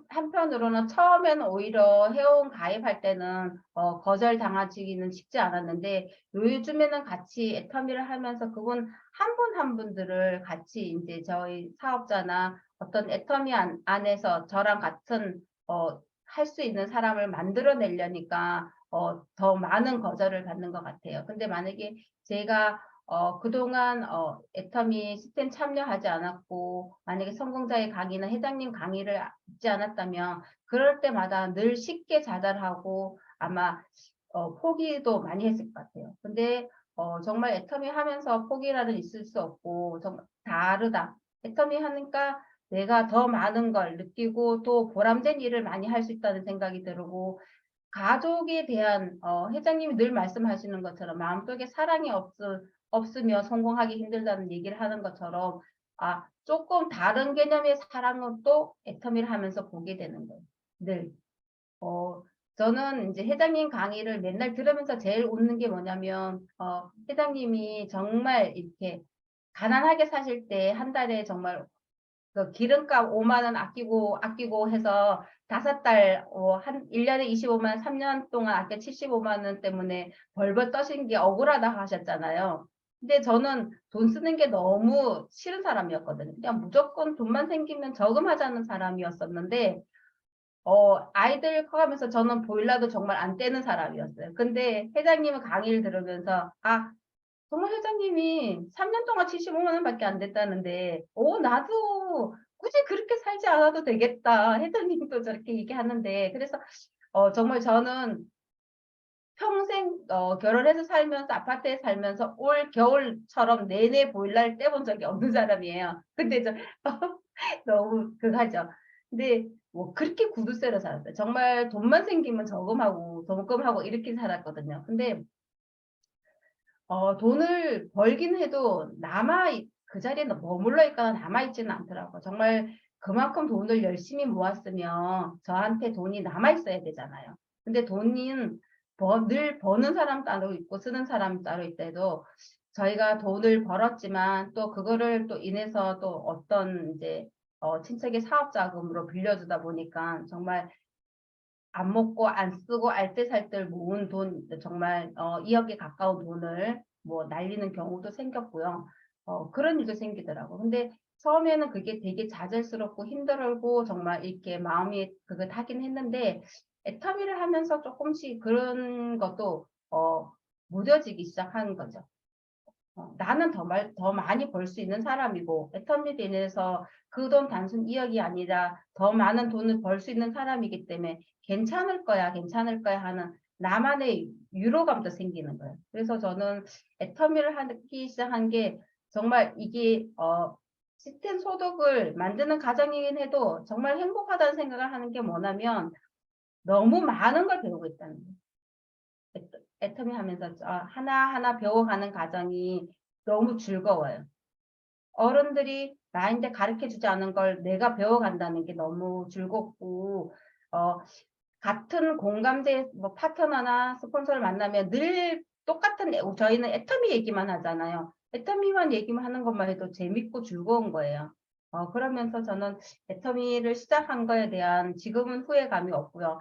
한편으로는 처음에는 오히려 회원 가입할 때는 거절당하기는 쉽지 않았는데 요즘에는 같이 애터미를 하면서 그분 한 분 한 분들을 같이 이제 저희 사업자나 어떤 애터미 안에서 저랑 같은 할 수 있는 사람을 만들어내려니까 더 많은 거절을 받는 것 같아요. 근데 만약에 제가 그동안 애터미 시스템 참여하지 않았고 만약에 성공자의 강의나 회장님 강의를 듣지 않았다면 그럴 때마다 늘 쉽게 좌절하고 아마 포기도 많이 했을 것 같아요. 근데 정말 애터미 하면서 포기라는 있을 수 없고 정말 다르다. 애터미 하니까 내가 더 많은 걸 느끼고 또 보람된 일을 많이 할 수 있다는 생각이 들고 가족에 대한 회장님이 늘 말씀하시는 것처럼 마음속에 사랑이 없으면 성공하기 힘들다는 얘기를 하는 것처럼 조금 다른 개념의 사랑은 또 애터미를 하면서 보게 되는 거예요. 늘. 저는 이제 회장님 강의를 맨날 들으면서 제일 웃는 게 뭐냐면 회장님이 정말 이렇게 가난하게 사실 때 한 달에 정말 그 기름값 5만 원 아끼고 해서 5달 한 1년에 25만 원, 3년 동안 아껴 75만 원 때문에 벌벌 떠신 게 억울하다고 하셨잖아요. 근데 저는 돈 쓰는 게 너무 싫은 사람이었거든요. 그냥 무조건 돈만 생기면 저금하자는 사람이었었는데 아이들 커가면서 저는 보일러도 정말 안 떼는 사람이었어요. 근데 회장님은 강의를 들으면서 정말 회장님이 3년 동안 75만 원밖에 안 됐다는데 나도 굳이 그렇게 살지 않아도 되겠다. 회장님도 저렇게 얘기하는데 그래서 정말 저는 평생 결혼해서 살면서 아파트에 살면서 올 겨울처럼 내내 보일러를 떼본 적이 없는 사람이에요. 근데 저 너무 그하죠. 근데 뭐 그렇게 구두쇠로 살았어요. 정말 돈만 생기면 저금하고 이렇게 살았거든요. 근데 돈을 벌긴 해도 그 자리에 머물러 있거나 남아있지는 않더라고요. 정말 그만큼 돈을 열심히 모았으면 저한테 돈이 남아있어야 되잖아요. 근데 돈은 늘 버는 사람 따로 있고 쓰는 사람 따로 있대도 저희가 돈을 벌었지만 또 그거를 또 인해서 또 어떤 이제 친척의 사업 자금으로 빌려주다 보니까 정말 안 먹고 안 쓰고 알뜰살뜰 모은 돈 정말 2억에 가까운 돈을 뭐 날리는 경우도 생겼고요. 그런 일도 생기더라고. 근데 처음에는 그게 되게 좌절스럽고 힘들고 정말 이렇게 마음이 그거 하긴 했는데 애터미를 하면서 조금씩 그런 것도 무뎌지기 시작하는 거죠. 나는 더 많이 벌 수 있는 사람이고 애터미로 인해서 그 돈 단순 2억이 아니라 더 많은 돈을 벌 수 있는 사람이기 때문에 괜찮을 거야, 괜찮을 거야 하는 나만의 위로감도 생기는 거예요. 그래서 저는 애터미를 하기 시작한 게 정말 이게 시스템 소득을 만드는 과정이긴 해도 정말 행복하다는 생각을 하는 게 뭐냐면 너무 많은 걸 배우고 있다는 거예요. 애터미 하면서 하나하나 배워가는 과정이 너무 즐거워요. 어른들이 나한테 가르쳐 주지 않은 걸 내가 배워간다는 게 너무 즐겁고, 같은 공감대, 뭐, 파트너나 스폰서를 만나면 늘 똑같은, 저희는 애터미 얘기만 하잖아요. 애터미만 얘기만 하는 것만 해도 재밌고 즐거운 거예요. 그러면서 저는 애터미를 시작한 거에 대한 지금은 후회감이 없고요.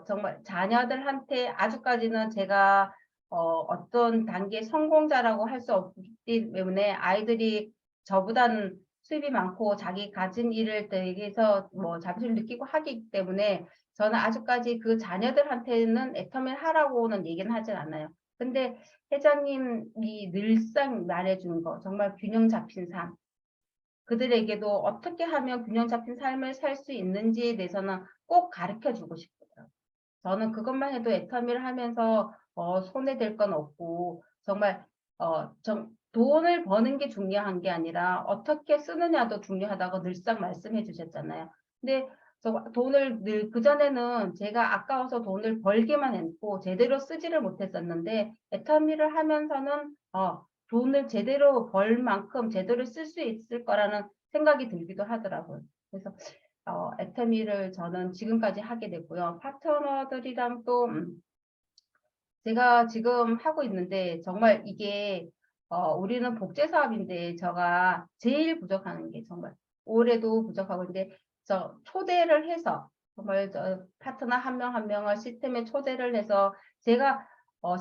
정말 자녀들한테 아직까지는 제가 어떤 단계 성공자라고 할 수 없기 때문에 아이들이 저보다는 수입이 많고 자기 가진 일을 대해서 뭐 자부심을 느끼고 하기 때문에 저는 아직까지 그 자녀들한테는 애터미를 하라고는 얘기는 하진 않아요. 근데 회장님이 늘상 말해주는 거 정말 균형 잡힌 삶. 그들에게도 어떻게 하면 균형 잡힌 삶을 살 수 있는지에 대해서는 꼭 가르쳐 주고 싶어요. 저는 그것만 해도 애터미를 하면서 손해될 건 없고 정말 돈을 버는 게 중요한 게 아니라 어떻게 쓰느냐도 중요하다고 늘상 말씀해 주셨잖아요. 근데 돈을 늘 그전에는 제가 아까워서 돈을 벌기만 했고 제대로 쓰지를 못했었는데 애터미를 하면서는 돈을 제대로 벌 만큼 제대로 쓸 수 있을 거라는 생각이 들기도 하더라고요. 그래서 애터미를 저는 지금까지 하게 됐고요. 파트너들이랑 또 제가 지금 하고 있는데 정말 이게 우리는 복제 사업인데 제가 제일 부족하는 게 정말 올해도 부족하고 있는데 저 초대를 해서 정말 저 파트너 한 명 한 명을 시스템에 초대를 해서 제가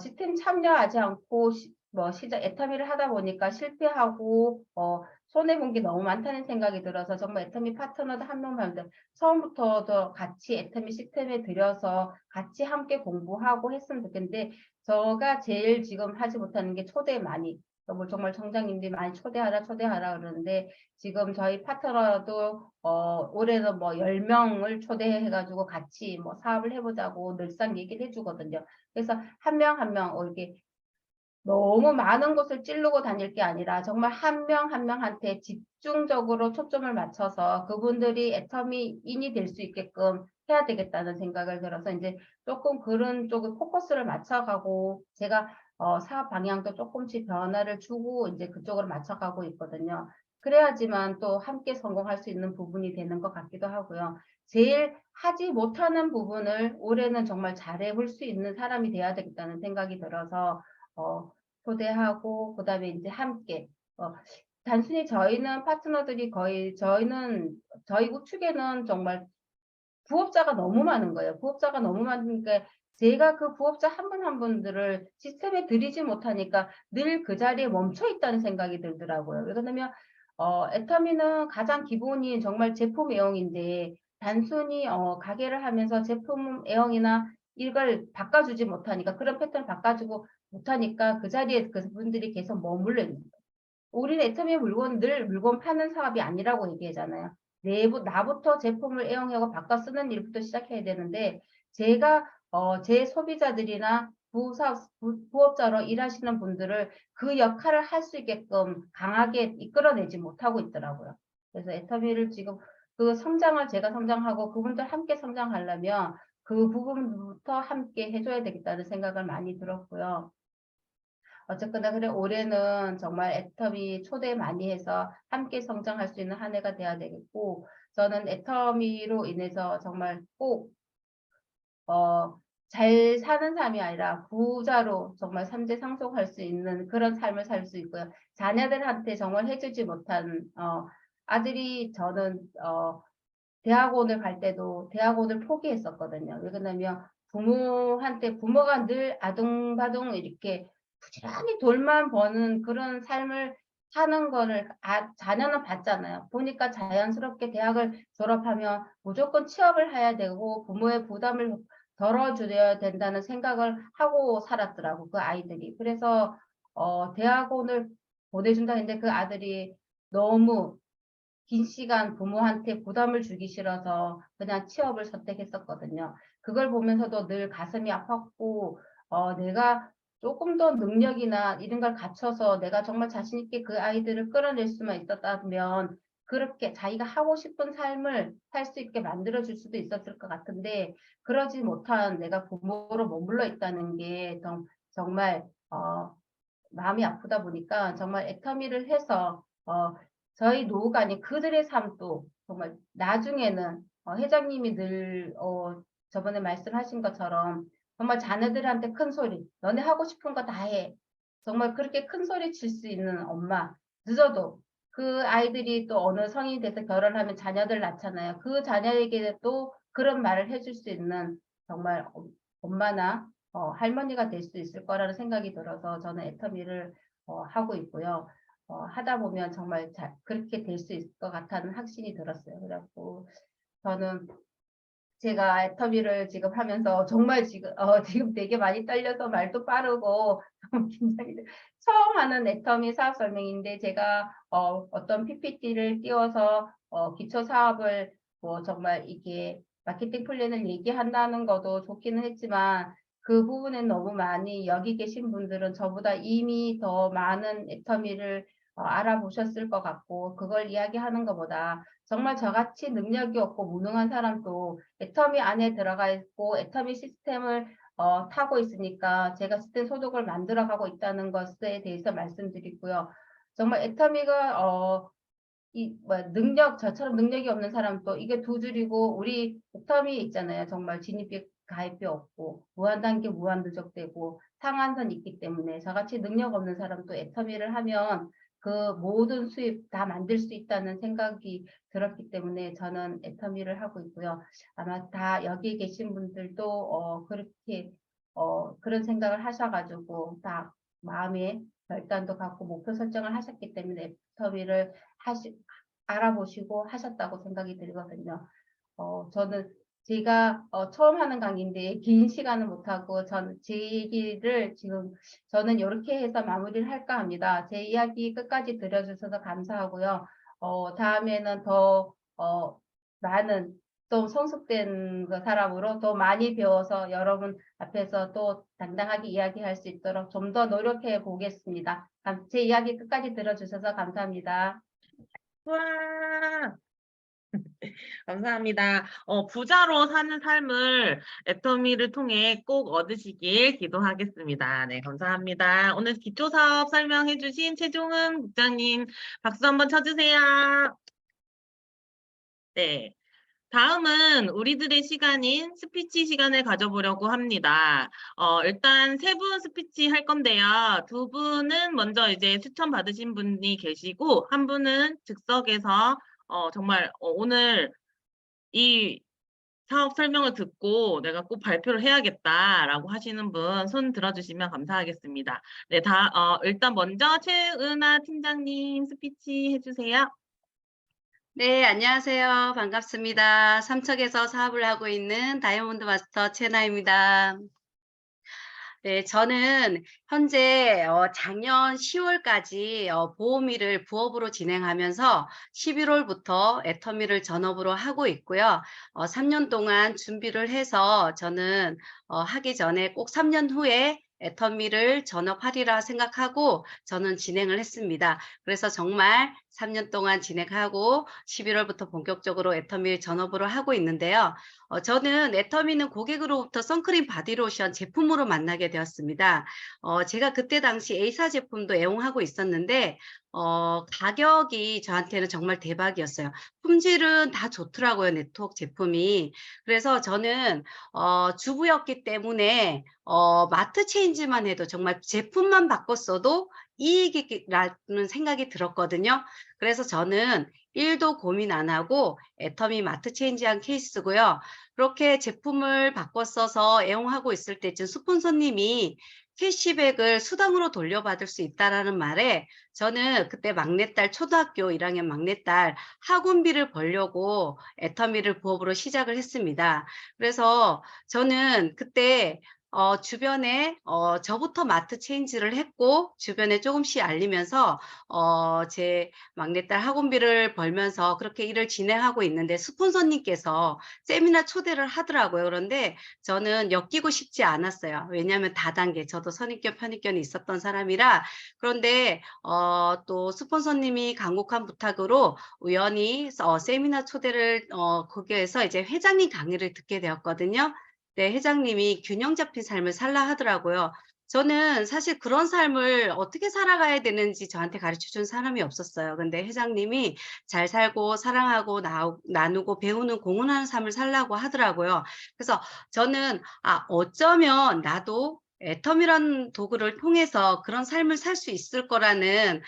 시스템 참여하지 않고 애터미를 하다 보니까 실패하고 손해 본 게 너무 많다는 생각이 들어서 정말 애터미 파트너도 한 명만 처음부터 같이 애터미 시스템에 들여서 같이 함께 공부하고 했으면 좋겠는데 제가 제일 지금 하지 못하는 게 초대 많이 정말 청장님들이 많이 초대하라 그러는데 지금 저희 파트너도 올해는 뭐 10명을 초대해가지고 같이 뭐 사업을 해보자고 늘상 얘기를 해주거든요. 그래서 한 명 한 명 이렇게 너무 많은 곳을 찌르고 다닐 게 아니라 정말 한 명 한 명한테 집중적으로 초점을 맞춰서 그분들이 애터미인이 될 수 있게끔 해야 되겠다는 생각을 들어서 이제 조금 그런 쪽에 포커스를 맞춰가고 제가 사업 방향도 조금씩 변화를 주고 이제 그쪽으로 맞춰가고 있거든요. 그래야지만 또 함께 성공할 수 있는 부분이 되는 것 같기도 하고요. 제일 하지 못하는 부분을 올해는 정말 잘해볼 수 있는 사람이 돼야 되겠다는 생각이 들어서 초대하고 그다음에 이제 함께 단순히 저희는 파트너들이 저희 우측에는 정말 부업자가 너무 많은 거예요. 부업자가 너무 많으니까 제가 그 부업자 한 분 한 분들을 시스템에 들이지 못하니까 늘 그 자리에 멈춰 있다는 생각이 들더라고요. 왜냐면 애터미는 가장 기본이 정말 제품 애용인데 단순히 가게를 하면서 제품 애용이나 이걸 바꿔주지 못하니까 그런 패턴을 바꿔주고 못하니까 그 자리에 그분들이 계속 머물러 있는 거예요. 우리는 애터미 늘 물건 파는 사업이 아니라고 얘기하잖아요. 나부터 제품을 애용하고 바꿔 쓰는 일부터 시작해야 되는데 제가 제 소비자들이나 부업자로 일하시는 분들을 그 역할을 할 수 있게끔 강하게 이끌어내지 못하고 있더라고요. 그래서 애터미를 지금 제가 성장하고 그분들 함께 성장하려면 그 부분부터 함께 해줘야 되겠다는 생각을 많이 들었고요. 어쨌거나 그래 올해는 정말 애터미 초대 많이 해서 함께 성장할 수 있는 한 해가 돼야 되겠고 저는 애터미로 인해서 정말 꼭 잘 사는 삶이 아니라 부자로 정말 삼재 상속할 수 있는 그런 삶을 살 수 있고요. 자녀들한테 정말 해주지 못한 아들이 저는 대학원을 갈 때도 대학원을 포기했었거든요. 왜냐면 부모가 늘 아둥바둥 이렇게 부지런히 돈만 버는 그런 삶을 하는 거를 자녀는 봤잖아요. 보니까 자연스럽게 대학을 졸업하면 무조건 취업을 해야 되고 부모의 부담을 덜어줘야 된다는 생각을 하고 살았더라고, 그 아이들이. 그래서 대학원을 보내준다 했는데 그 아들이 너무 긴 시간 부모한테 부담을 주기 싫어서 그냥 취업을 선택했었거든요. 그걸 보면서도 늘 가슴이 아팠고, 내가 조금 더 능력이나 이런 걸 갖춰서 내가 정말 자신 있게 그 아이들을 끌어낼 수만 있었다면 그렇게 자기가 하고 싶은 삶을 살 수 있게 만들어줄 수도 있었을 것 같은데, 그러지 못한 내가 부모로 머물러 있다는 게 정말 마음이 아프다 보니까 정말 애터미를 해서 저희 노후가 아닌 그들의 삶도 정말 나중에는 회장님이 늘 저번에 말씀하신 것처럼 정말 자녀들한테 큰 소리, 너네 하고 싶은 거 다 해. 정말 그렇게 큰 소리 칠 수 있는 엄마, 늦어도 그 아이들이 또 어느 성인이 돼서 결혼하면 자녀들 낳잖아요. 그 자녀에게 또 그런 말을 해줄 수 있는 정말 엄마나 할머니가 될 수 있을 거라는 생각이 들어서 저는 애터미를 하고 있고요. 하다 보면 정말 그렇게 될 수 있을 것 같다는 확신이 들었어요. 그래갖고 저는 제가 애터미를 지금 하면서 정말 지금 되게 많이 떨려서 말도 빠르고 너무 긴장이 돼. 처음 하는 애터미 사업 설명인데 제가 어떤 PPT를 띄워서 기초 사업을 뭐 정말 이게 마케팅 플랜을 얘기한다는 것도 좋기는 했지만 그 부분엔 너무 많이 여기 계신 분들은 저보다 이미 더 많은 애터미를 알아보셨을 것 같고 그걸 이야기하는 것보다 정말 저같이 능력이 없고 무능한 사람도 애터미 안에 들어가 있고 애터미 시스템을 타고 있으니까 제가 시스템 소득을 만들어가고 있다는 것에 대해서 말씀드리고요. 정말 애터미가 저처럼 능력이 없는 사람도 이게 두 줄이고 우리 애터미 있잖아요. 정말 진입비 가입비 없고 무한단계 무한누적되고 상한선 있기 때문에 저같이 능력 없는 사람도 애터미를 하면 그 모든 수입 다 만들 수 있다는 생각이 들었기 때문에 저는 애터미를 하고 있고요. 아마 다 여기 계신 분들도 그렇게 그런 생각을 하셔가지고 다 마음에 결단도 갖고 목표 설정을 하셨기 때문에 애터미를 알아보시고 하셨다고 생각이 들거든요. 저는 제가 처음 하는 강의인데 긴 시간은 못하고 제 얘기를 지금 저는 이렇게 해서 마무리를 할까 합니다. 제 이야기 끝까지 들어주셔서 감사하고요. 다음에는 더 많은 또 성숙된 그 사람으로 더 많이 배워서 여러분 앞에서 또 당당하게 이야기할 수 있도록 좀 더 노력해 보겠습니다. 제 이야기 끝까지 들어주셔서 감사합니다. 와, 감사합니다. 부자로 사는 삶을 애터미를 통해 꼭 얻으시길 기도하겠습니다. 네, 감사합니다. 오늘 기초사업 설명해주신 최종은 국장님 박수 한번 쳐주세요. 네. 다음은 우리들의 시간인 스피치 시간을 가져보려고 합니다. 일단 세 분 스피치 할 건데요. 두 분은 먼저 이제 추천 받으신 분이 계시고, 한 분은 즉석에서 정말 오늘 이 사업 설명을 듣고 내가 꼭 발표를 해야겠다라고 하시는 분 손 들어주시면 감사하겠습니다. 네, 일단 먼저 최은아 팀장님 스피치 해주세요. 네, 안녕하세요. 반갑습니다. 삼척에서 사업을 하고 있는 다이아몬드 마스터 채나입니다. 네, 저는 현재 작년 10월까지 보험일을 부업으로 진행하면서 11월부터 애터미를 전업으로 하고 있고요. 3년 동안 준비를 해서 저는 하기 전에 꼭 3년 후에 애터미를 전업하리라 생각하고 저는 진행을 했습니다. 그래서 정말 3년 동안 진행하고 11월부터 본격적으로 애터미 전업으로 하고 있는데요. 저는 애터미는 고객으로부터 선크림 바디로션 제품으로 만나게 되었습니다. 제가 그때 당시 A사 제품도 애용하고 있었는데 가격이 저한테는 정말 대박이었어요. 품질은 다 좋더라고요, 네트워크 제품이. 그래서 저는 주부였기 때문에 마트 체인지만 해도 정말 제품만 바꿨어도 이익이라는 생각이 들었거든요. 그래서 저는 1도 고민 안 하고 애터미 마트 체인지한 케이스고요. 그렇게 제품을 바꿔 써서 애용하고 있을 때쯤 스폰서님이 캐시백을 수당으로 돌려받을 수 있다라는 말에 저는 그때 막내딸 초등학교 1학년 막내딸 학원비를 벌려고 애터미를 부업으로 시작을 했습니다. 그래서 저는 그때 주변에 저부터 마트 체인지를 했고 주변에 조금씩 알리면서 제 막내딸 학원비를 벌면서 그렇게 일을 진행하고 있는데 스폰서님께서 세미나 초대를 하더라고요. 그런데 저는 엮이고 싶지 않았어요. 왜냐하면 다단계, 저도 선입견, 편입견이 있었던 사람이라. 그런데 또 스폰서님이 간곡한 부탁으로 우연히 세미나 초대를 거기에서 이제 회장님 강의를 듣게 되었거든요. 네, 회장님이 균형 잡힌 삶을 살라 하더라고요. 저는 사실 그런 삶을 어떻게 살아가야 되는지 저한테 가르쳐 준 사람이 없었어요. 근데 회장님이 잘 살고 사랑하고 나누고 배우는 공헌하는 삶을 살라고 하더라고요. 그래서 저는 어쩌면 나도 애터미라는 도구를 통해서 그런 삶을 살 수 있을 거라는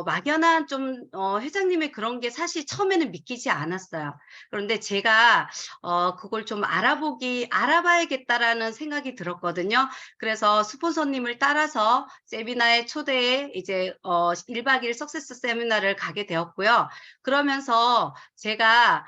막연한 좀 회장님의 그런 게 사실 처음에는 믿기지 않았어요. 그런데 제가 그걸 좀 알아봐야겠다라는 생각이 들었거든요. 그래서 스폰서님을 따라서 세미나에 초대해 이제 1박 2일 석세스 세미나를 가게 되었고요. 그러면서 제가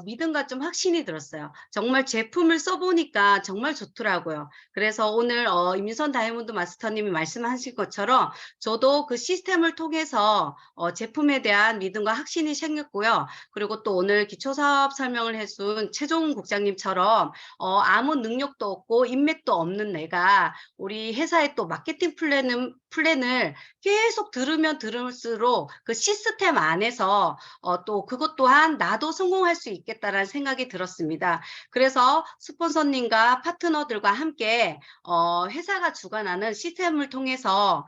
믿음과 좀 확신이 들었어요. 정말 제품을 써보니까 정말 좋더라고요. 그래서 오늘 임윤선 다이아몬드 마스터님이 말씀하신 것처럼 저도 그 시스템을 통해서 제품에 대한 믿음과 확신이 생겼고요. 그리고 또 오늘 기초사업 설명을 해준 최종훈 국장님처럼 아무 능력도 없고 인맥도 없는 내가 우리 회사의 또 마케팅 플랜을 계속 들으면 들을수록 그 시스템 안에서 또 그것 또한 나도 성공할 수 있겠다라는 생각이 들었습니다. 그래서 스폰서님과 파트너들과 함께 회사가 주관하는 시스템을 통해서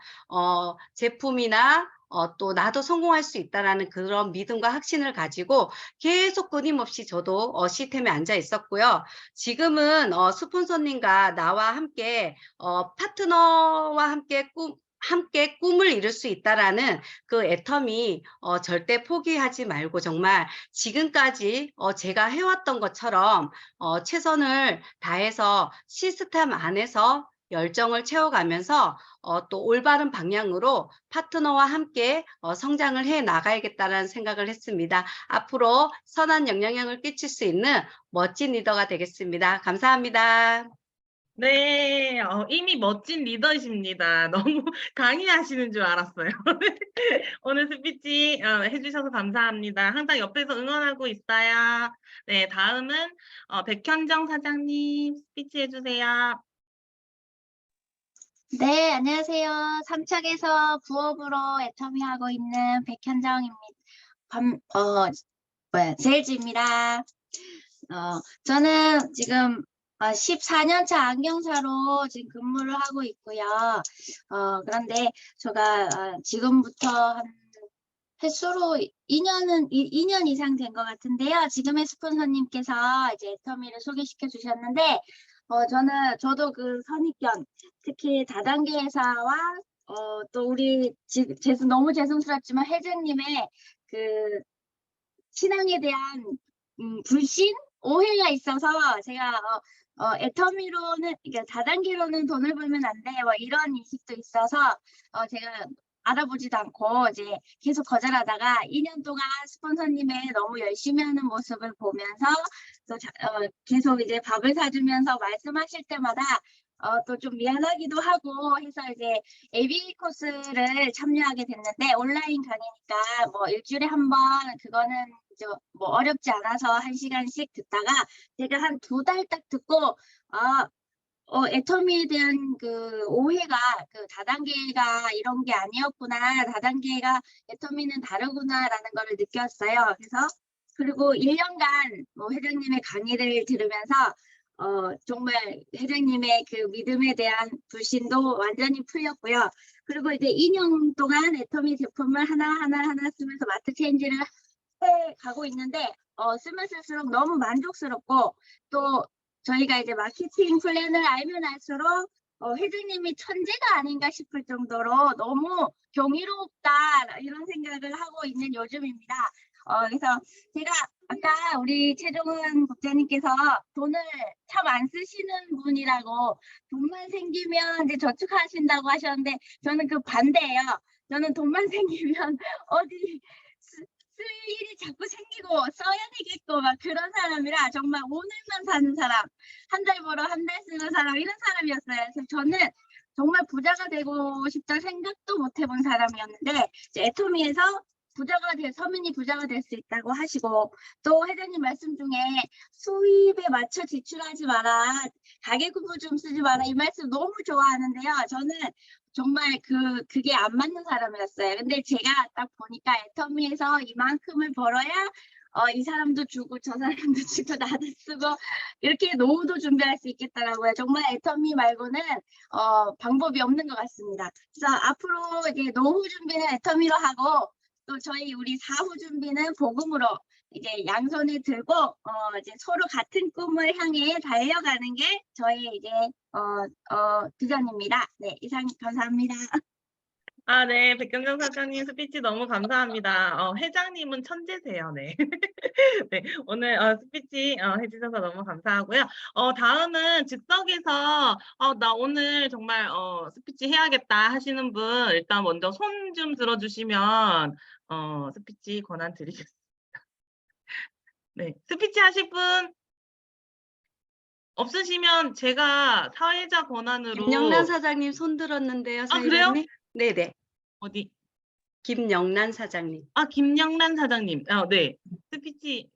제품이나 또 나도 성공할 수 있다라는 그런 믿음과 확신을 가지고 계속 끊임없이 저도 시스템에 앉아 있었고요. 지금은 스폰서님과 나와 함께 파트너와 함께 꿈을 이룰 수 있다라는 그 애텀이 절대 포기하지 말고 정말 지금까지 제가 해왔던 것처럼 최선을 다해서 시스템 안에서 열정을 채워가면서 또 올바른 방향으로 파트너와 함께 성장을 해 나가야겠다는 생각을 했습니다. 앞으로 선한 영향력을 끼칠 수 있는 멋진 리더가 되겠습니다. 감사합니다. 네, 이미 멋진 리더이십니다. 너무 강의하시는 줄 알았어요. 오늘 스피치 해주셔서 감사합니다. 항상 옆에서 응원하고 있어요. 네, 다음은 백현정 사장님 스피치 해주세요. 네, 안녕하세요. 삼척에서 부업으로 애터미 하고 있는 백현정입니다. 세일즈입니다. 저는 지금 14년차 안경사로 지금 근무를 하고 있고요. 그런데 제가 지금부터 한 횟수로 2년 이상 된 것 같은데요. 지금의 스폰서님께서 이제 애터미를 소개시켜 주셨는데, 저도 그 선입견, 특히 다단계 회사와, 또 우리, 너무 죄송스럽지만 회장님의 그 신앙에 대한, 불신? 오해가 있어서 제가, 애터미로는, 그러니까 다단계로는 돈을 벌면 안 돼, 뭐 이런 인식도 있어서, 제가 알아보지도 않고 이제 계속 거절하다가 2년 동안 스폰서님의 너무 열심히 하는 모습을 보면서 또 계속 이제 밥을 사주면서 말씀하실 때마다 또 좀 미안하기도 하고 해서 이제 ABA 코스를 참여하게 됐는데 온라인 강의니까 뭐 일주일에 한 번 그거는 이제 뭐 어렵지 않아서 1시간씩 듣다가 제가 한 2달 딱 듣고 애터미에 대한 그 오해가 그 다단계가 이런 게 아니었구나. 다단계가 애터미는 다르구나라는 거를 느꼈어요. 그리고 1년간 뭐 회장님의 강의를 들으면서 정말 회장님의 그 믿음에 대한 불신도 완전히 풀렸고요. 그리고 이제 2년 동안 애터미 제품을 하나 쓰면서 마트 체인지를 해 가고 있는데 쓰면 쓸수록 너무 만족스럽고 또 저희가 이제 마케팅 플랜을 알면 알수록 회장님이 천재가 아닌가 싶을 정도로 너무 경이롭다 이런 생각을 하고 있는 요즘입니다. 그래서 제가 아까 우리 최종은 국장님께서 돈을 참 안 쓰시는 분이라고 돈만 생기면 이제 저축하신다고 하셨는데 저는 그 반대예요. 저는 돈만 생기면 어디 쓸 일이 자꾸 생기고 써야 되겠고 막 그런 사람이라 정말 오늘만 사는 사람, 한 달 벌어 한 달 쓰는 사람 이런 사람이었어요. 그래서 저는 정말 부자가 되고 싶다 생각도 못 해본 사람이었는데 이제 애터미에서 서민이 부자가 될 수 있다고 하시고 또 회장님 말씀 중에 수입에 맞춰 지출하지 마라, 가계부부 좀 쓰지 마라 이 말씀 너무 좋아하는데요. 저는 정말 그게 안 맞는 사람이었어요. 근데 제가 딱 보니까 애터미에서 이만큼을 벌어야 이 사람도 주고 저 사람도 주고 나도 쓰고 이렇게 노후도 준비할 수 있겠더라고요. 정말 애터미 말고는 방법이 없는 것 같습니다. 그래서 앞으로 이제 노후 준비는 애터미로 하고 또 우리 사후 준비는 복음으로 이제 양손에 들고 이제 서로 같은 꿈을 향해 달려가는 게 저의 이제 비전입니다. 네, 이상 감사합니다. 아, 네. 백경정 사장님 스피치 너무 감사합니다. 회장님은 천재세요. 네. 네. 오늘 스피치 해주셔서 너무 감사하고요. 다음은 즉석에서 나 오늘 정말 스피치 해야겠다 하시는 분 일단 먼저 손 좀 들어주시면 스피치 권한 드리겠습니다. 네. 스피치 하실 분 없으시면 제가 사회자 권한으로 김영란 사장님 손 들었는데요, 아, 그래요? 사회자님? 네네. 어디? 김영란 사장님. 아, 김영란 사장님. 네. 스피치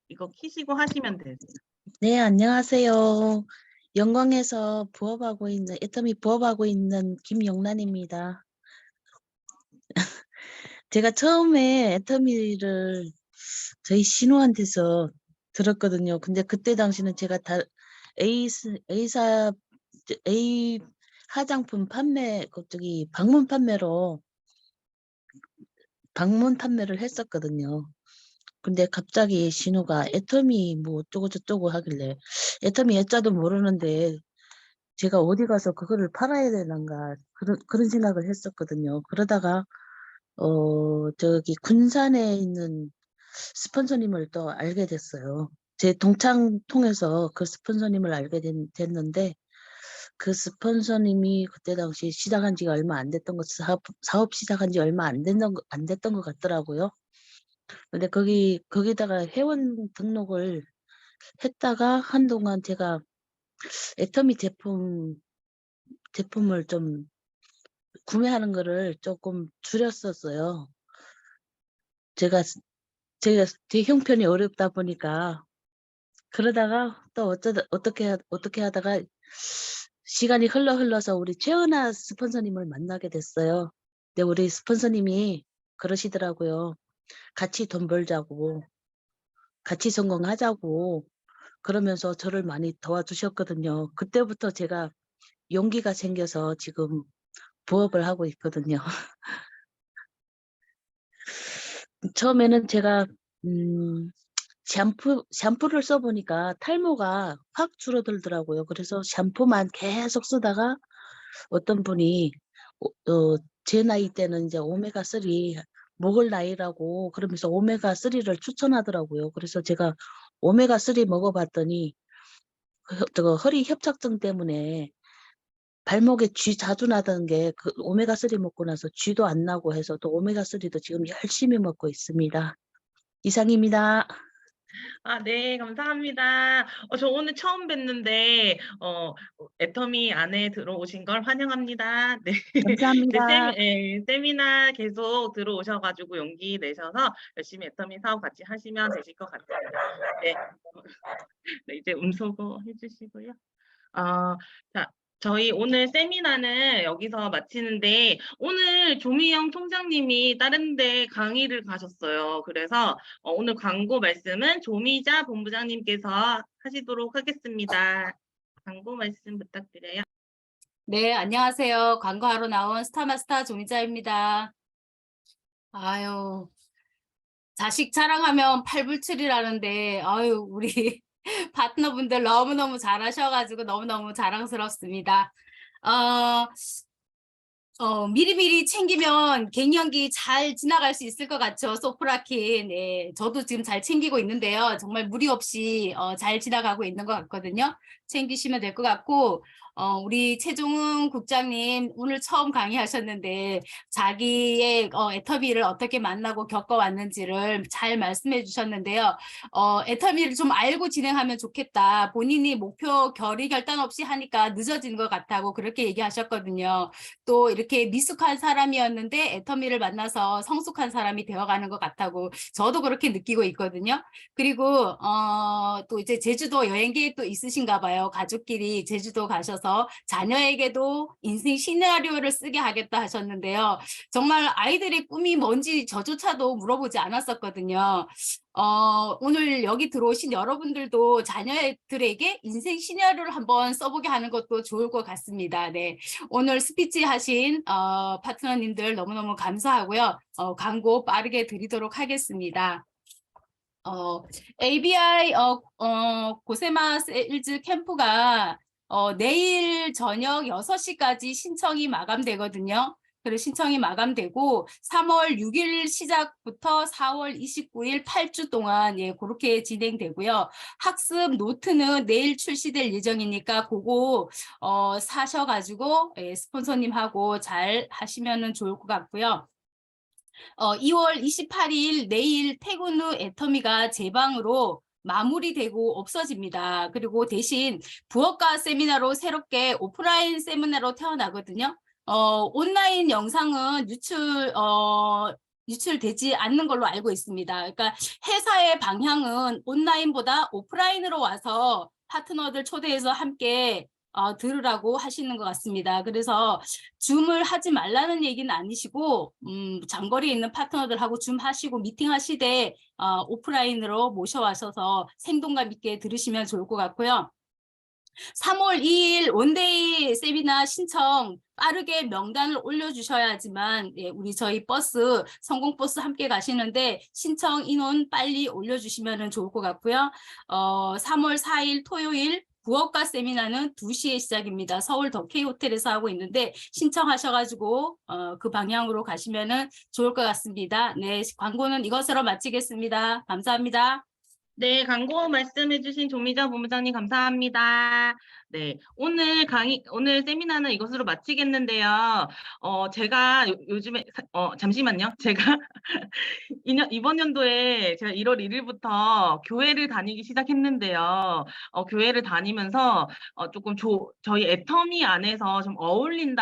이거 키시고 하시면 되세요. 네, 안녕하세요. 영광에서 애터미 부업하고 있는 김영란입니다. 제가 처음에 애터미를 저희 신우한테서 들었거든요. 근데 그때 당시는 제가 다 A 화장품 판매, 방문 판매를 했었거든요. 근데 갑자기 신우가 애터미 뭐 어쩌고 저쩌고 하길래 애터미 애자도 모르는데 제가 어디 가서 그거를 팔아야 되는가 그런 생각을 했었거든요. 그러다가 저기 군산에 있는 스폰서님을 또 알게 됐어요. 제 동창 통해서 그 스폰서님을 알게 됐는데 그 스폰서님이 그때 당시 시작한 지가 얼마 안 됐던 사업 시작한 지 얼마 안 됐던 것 같더라고요. 근데 거기다가 회원 등록을 했다가 한동안 제가 애터미 제품을 좀 구매하는 거를 조금 줄였었어요. 제가 제 형편이 어렵다 보니까 그러다가 또 어떻게 하다가 시간이 흘러서 우리 최은아 스폰서님을 만나게 됐어요. 근데 우리 스폰서님이 그러시더라고요. 같이 돈 벌자고, 같이 성공하자고 그러면서 저를 많이 도와주셨거든요. 그때부터 제가 용기가 생겨서 지금 부업을 하고 있거든요. 처음에는 제가 샴푸를 써보니까 탈모가 확 줄어들더라고요. 그래서 샴푸만 계속 쓰다가 어떤 분이 제 나이 때는 이제 오메가3 먹을 나이라고 그러면서 오메가3를 추천하더라고요. 그래서 제가 오메가3 먹어봤더니 허리 협착증 때문에 발목에 쥐 자주 나던 게 그 오메가3 먹고 나서 쥐도 안 나고 해서 또 오메가3도 지금 열심히 먹고 있습니다. 이상입니다. 아, 네, 감사합니다. 저 오늘 처음 뵀는데, 애터미 안에 들어오신 걸 환영합니다. 네. 감사합니다. 세미나 계속 들어오셔가지고 용기 내셔서 열심히 애터미 사업 같이 하시면 되실 것 같아요. 네. 네, 이제 음소거 해주시고요. 자, 저희 오늘 세미나는 여기서 마치는데 오늘 조미영 총장님이 다른 데 강의를 가셨어요. 그래서 오늘 광고 말씀은 조미자 본부장님께서 하시도록 하겠습니다. 광고 말씀 부탁드려요. 네, 안녕하세요. 광고하러 나온 스타마스터 조미자입니다. 아유, 자식 자랑하면 팔불출이라는데, 아유, 우리 파트너분들 너무너무 잘하셔가지고 너무너무 자랑스럽습니다. 미리미리 챙기면 갱년기 잘 지나갈 수 있을 것 같죠. 소프라킨. 네, 저도 지금 잘 챙기고 있는데요. 정말 무리 없이 잘 지나가고 있는 것 같거든요. 챙기시면 될 것 같고, 우리 최종훈 국장님 오늘 처음 강의하셨는데 자기의 애터미를 어떻게 만나고 겪어왔는지를 잘 말씀해 주셨는데요. 애터미를 좀 알고 진행하면 좋겠다. 본인이 목표 결의 결단 없이 하니까 늦어지는 것 같다고 그렇게 얘기하셨거든요. 또 이렇게 미숙한 사람이었는데 애터미를 만나서 성숙한 사람이 되어가는 것 같다고 저도 그렇게 느끼고 있거든요. 그리고 또 이제 제주도 여행 계획도 있으신가 봐요. 가족끼리 제주도 가셔서 자녀에게도 인생 시나리오를 쓰게 하겠다 하셨는데요. 정말 아이들의 꿈이 뭔지 저조차도 물어보지 않았었거든요. 오늘 여기 들어오신 여러분들도 자녀들에게 인생 시나리오를 한번 써보게 하는 것도 좋을 것 같습니다. 네. 오늘 스피치 하신 파트너님들 너무너무 감사하고요. 광고 빠르게 드리도록 하겠습니다. ABI 고세마 세일즈 캠프가 내일 저녁 6시까지 신청이 마감되거든요. 그래서 신청이 마감되고 3월 6일 시작부터 4월 29일 8주 동안 예, 그렇게 진행되고요. 학습 노트는 내일 출시될 예정이니까 그거 사셔가지고 예, 스폰서님하고 잘 하시면 좋을 것 같고요. 2월 28일 내일 퇴근 후 애터미가 제 방으로 마무리되고 없어집니다. 그리고 대신 부엌가 세미나로 새롭게 오프라인 세미나로 태어나거든요. 온라인 영상은 유출되지 않는 걸로 알고 있습니다. 그러니까 회사의 방향은 온라인보다 오프라인으로 와서 파트너들 초대해서 함께 들으라고 하시는 것 같습니다. 그래서 줌을 하지 말라는 얘기는 아니시고 장거리에 있는 파트너들하고 줌 하시고 미팅 하시되 오프라인으로 모셔와셔서 생동감 있게 들으시면 좋을 것 같고요. 3월 2일 원데이 세미나 신청 빠르게 명단을 올려주셔야지만 예, 우리 저희 버스 성공버스 함께 가시는데 신청 인원 빨리 올려주시면 좋을 것 같고요. 3월 4일 토요일 부엌가 세미나는 2시에 시작입니다. 서울 더케이 호텔에서 하고 있는데 신청하셔가지고 그 방향으로 가시면 좋을 것 같습니다. 네, 광고는 이것으로 마치겠습니다. 감사합니다. 네, 광고 말씀해주신 조미자 본부장님 감사합니다. 네, 오늘 세미나는 이것으로 마치겠는데요. 제가 요즘에, 잠시만요. 제가 이번 연도에 제가 1월 1일부터 교회를 다니기 시작했는데요. 교회를 다니면서 조금 저희 애터미 안에서 좀 어울리는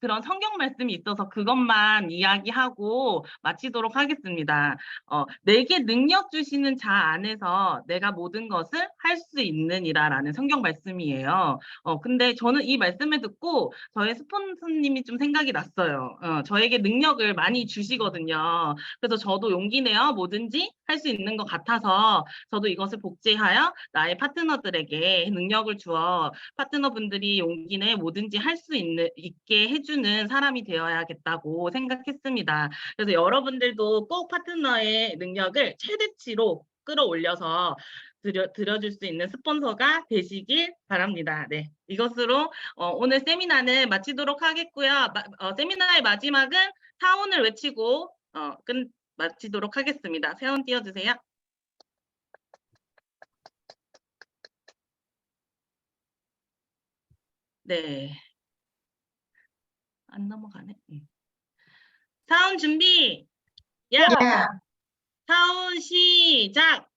그런 성경 말씀이 있어서 그것만 이야기하고 마치도록 하겠습니다. 내게 능력 주시는 자 안에서 내가 모든 것을 할 수 있느니라라는 성경 말씀이에요. 근데 저는 이 말씀을 듣고 저의 스폰서님이 좀 생각이 났어요. 저에게 능력을 많이 주시거든요. 그래서 저도 용기 내어 뭐든지 할 수 있는 것 같아서 저도 이것을 복제하여 나의 파트너들에게 능력을 주어 파트너분들이 용기 내 뭐든지 할 수 있게 해주는 사람이 되어야겠다고 생각했습니다. 그래서 여러분들도 꼭 파트너의 능력을 최대치로 끌어올려서 드려줄 수 있는 스폰서가 되시길 바랍니다. 네, 이것으로 오늘 세미나는 마치도록 하겠고요. 세미나의 마지막은 사원을 외치고 마치도록 하겠습니다. 세원 띄워주세요. 네, 안 넘어가네. 사원 준비. 야. 사원 시작.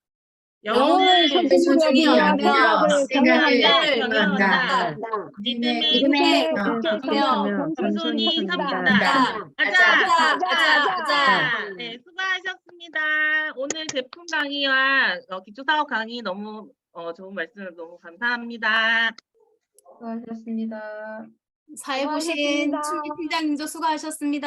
영혼을 소중히 여기며 생명을 경영한다. 믿음의 믿음의 경험하며 겸손히 섬긴다. 가자. 네, 수고하셨습니다. 오늘 제품 강의와 기초사업 강의 너무 좋은 말씀 너무 감사합니다. 수고하셨습니다. 사회보신 춘기 팀장님도 수고하셨습니다.